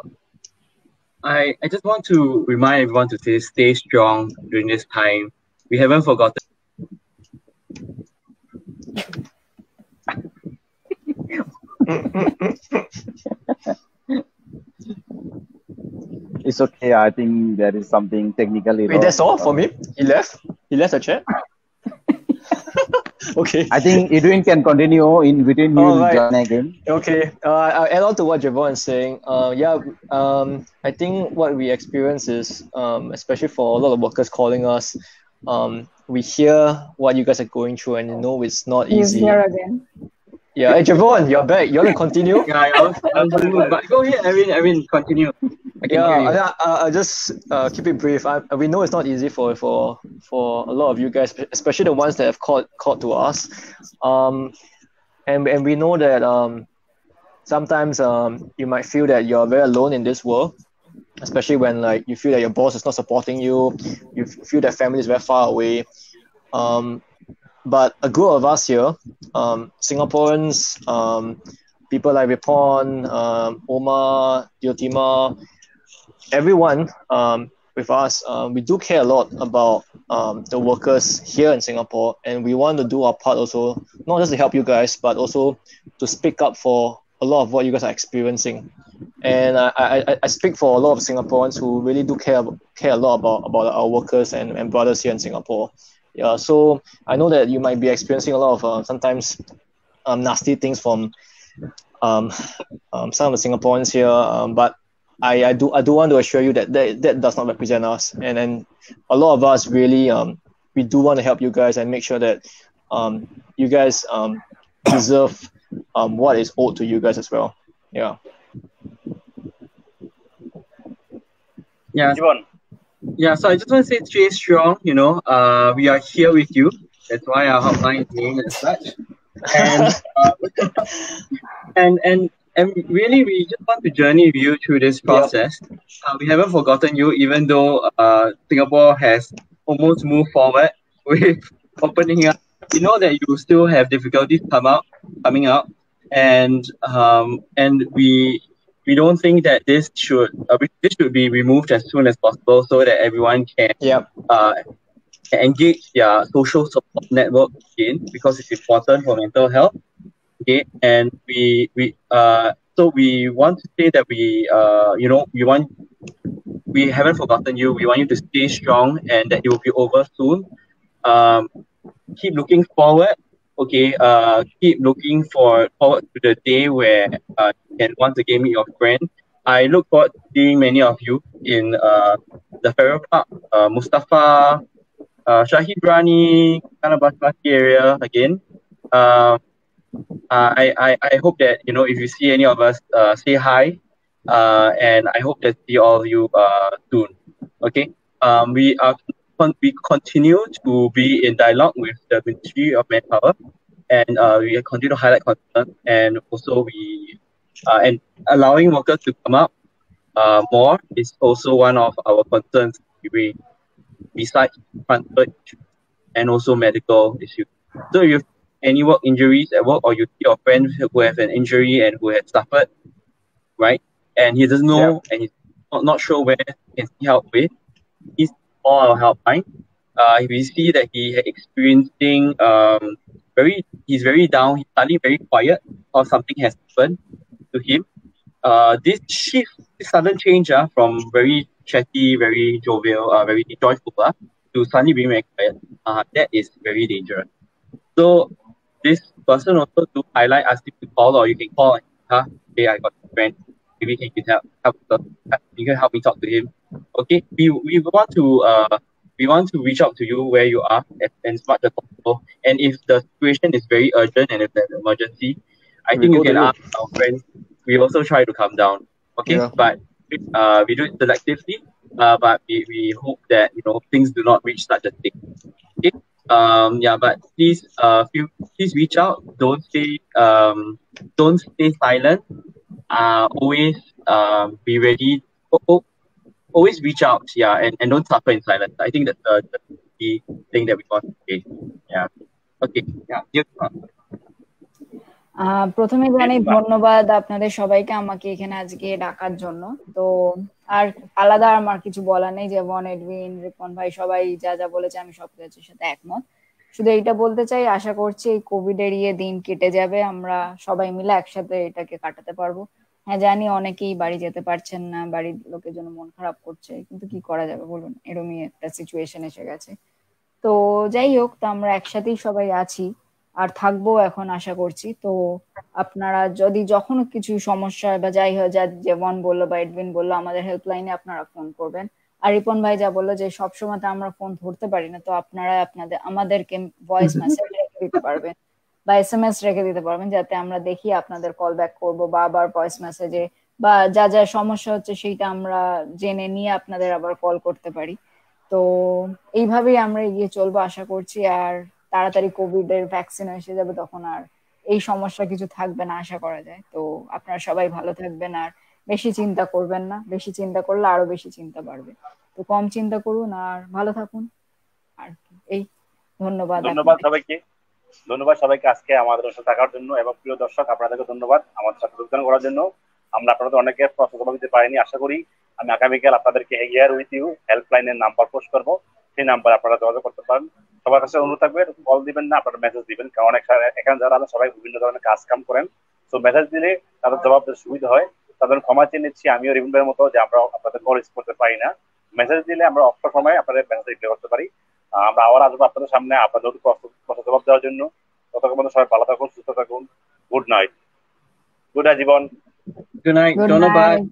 I just want to remind everyone to stay strong during this time. We haven't forgotten. It's okay. I think there is something technically Wait, wrong. that's all from him? He left? He left the chat? Okay. I think Edwin can continue in between. You will right. join again. Okay. I'll add on to what Javon is saying. I think what we experience is, especially for a lot of workers calling us, we hear what you guys are going through, and you know it's not He's easy. here again. Yeah, hey, Javon, you're back. You want to continue? Yeah, I was but go ahead. I mean, continue. I'll just keep it brief. We know it's not easy for a lot of you guys, especially the ones that have called to us. And we know that sometimes you might feel that you're very alone in this world, especially when like you feel that your boss is not supporting you, you feel that family is very far away. But a group of us here, Singaporeans, people like Ripon, Omar, Diotima, everyone with us, we do care a lot about the workers here in Singapore, and we want to do our part also, not just to help you guys, but also to speak up for a lot of what you guys are experiencing. And I speak for a lot of Singaporeans who really do care a lot about our workers and brothers here in Singapore. Yeah, so I know that you might be experiencing a lot of sometimes nasty things from some of the Singaporeans here, but I do want to assure you that does not represent us, and a lot of us really we do want to help you guys and make sure that you guys deserve what is owed to you guys as well. Yeah. Yeah. Yeah, so I just want to say stay strong, we are here with you. That's why our hotline is named as such. And really, we just want to journey with you through this process. We haven't forgotten you, even though Singapore has almost moved forward with opening up. We know that you still have difficulties coming out, and we don't think that this should be removed as soon as possible, so that everyone can engage their social support network again, because it's important for mental health. Okay, and so we want to say that we haven't forgotten you. We want you to stay strong, and that it will be over soon. Keep looking forward. Okay, keep looking forward to the day where you can once again meet your friend. I look forward to seeing many of you in the Farrer Park, Mustafa, Shahid Rani, kind of Basmati area again. I hope that if you see any of us, say hi, and I hope that see all of you soon. Okay, we continue to be in dialogue with the Ministry of Manpower, and we continue to highlight concerns, and also and allowing workers to come up more is also one of our concerns, besides transfer issues and also medical issues. So if you have any work injuries at work, or you see your friend who have an injury and who has suffered, right, and he doesn't know and he's not sure where he can seek help with, please call our helpline. If we see that he is experiencing he's very down, he's suddenly very quiet, or something has happened to him, this shift, this sudden change from very chatty, very jovial, very joyful to suddenly being very quiet, that is very dangerous. So this person also to highlight, ask you to call, or you can call, hey, I got a friend, maybe you can help me talk to him. Okay, we want to reach out to you where you are as much as possible. And if the situation is very urgent and if there's an emergency, I We think you go to can you. ask our friends. We also try to come down. Okay, Yeah. but we do it selectively. But we hope that things do not reach such a state. Okay. Yeah, but please reach out. Don't stay silent. Always be ready. Always reach out. Yeah, and don't suffer in silence. I think that's the key thing that we want to say. Yeah. Okay. Yeah. প্রথমে জানাই ধন্যবাদ আপনাদের সবাইকে আমাকে এখানে আজকে ডাকার জন্য। তো আর আলাদা আমার কিছু বলার নেই, যেমন এডউইন, রিপন ভাই সবাই যা যা বলেছে আমি সব কিছুর সাথে একমত। শুধু এইটা বলতে চাই, আশা করছি এই কোভিড এর দিন কেটে যাবে, আমরা সবাই মিলে একসাথে এটাকে কাটাতে পারবো। হ্যাঁ জানি অনেকেই বাড়ি যেতে পারছেন না, বাড়ির লোকের জন্য মন খারাপ করছে, কিন্তু কি করা যাবে বলুন, এরকমই একটা সিচুয়েশন এসে গেছে। তো যাই হোক, তো আমরা একসাথেই সবাই আছি আর থাকবো এখন আশা করছি। তো আপনারা যদি যখন কিছু সমস্যা বা যাই হয়, যা যেমন বললো বা এডবিন বললো, আমাদের হেল্পলাইনে আপনারা ফোন করবেন। আর রিপন ভাই যা বললো যে সবসময় তো আমরা ফোন ধরতে পারি না, তো আপনারা আমাদেরকে ভয়েস মেসেজ রেখে দিতে পারবেন বা SMS রেখে দিতে পারবেন, যাতে আমরা দেখি আপনাদের কল ব্যাক করবো বা আবার ভয়েস মেসেজে বা যা যা সমস্যা হচ্ছে সেইটা আমরা জেনে নিয়ে আপনাদের আবার কল করতে পারি। তো এইভাবেই আমরা এগিয়ে চলবো আশা করছি। আর তাড়াতাড়ি কোভিড এর ভ্যাকসিন এসে যাবে, তখন আর এই সমস্যা কিছু থাকবে না আশা করা যায়। তো আপনারা সবাই ভালো থাকবেন আর বেশি চিন্তা করবেন না, বেশি চিন্তা করলে আরো বেশি চিন্তা বাড়বে। তো কম চিন্তা করুন আর ভালো থাকুন। আর এই ধন্যবাদ সবাইকে। ধন্যবাদ সবাইকে আজকে আমাদের সাথে থাকার জন্য, এবং প্রিয় দর্শক আপনাদেরকে ধন্যবাদ আমাদের সাথে যোগদান করার জন্য। আমরা আপনাদের অনেকের প্রশ্ন জবাব দিতে পারিনি, আশা করি আমি আগামীকাল আপনাদেরকে হিয়ার উইথ ইউ হেল্পলাইনের নাম্বার পোস্ট করবো, সেই নাম্বারে আপনারা যোগাযোগ করতে পারেন। সবার কাছে অনুরোধ থাকবে কল দিবেন না, আপনারা মেসেজ দিবেন, কারণ এখানে যারা আছেন সবাই বিভিন্ন ধরনের কাজ কাম করেন। তো মেসেজ দিলে তাদের জবাব দিতে সুবিধা হয়। তাদের ক্ষমা চেয়ে নিচ্ছি, আমিও রিভিন ভাইয়ের মতো যে আমরা আপনাদের কল রিসিভ করতে পারি না। মেসেজ দিলে আমরা অফটার সময় আপনাদের মেসেজ রিপ্লাই করতে পারি। আমরা আবার আসবো আপনাদের সামনে আপনাদের প্রশ্ন জবাব দেওয়ার জন্য। ততক্ষণ পর্যন্ত সবাই ভালো থাকুন, সুস্থ থাকুন। Good night. গুড নাইট জীবন। Good night. Good night.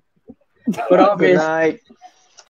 Good night.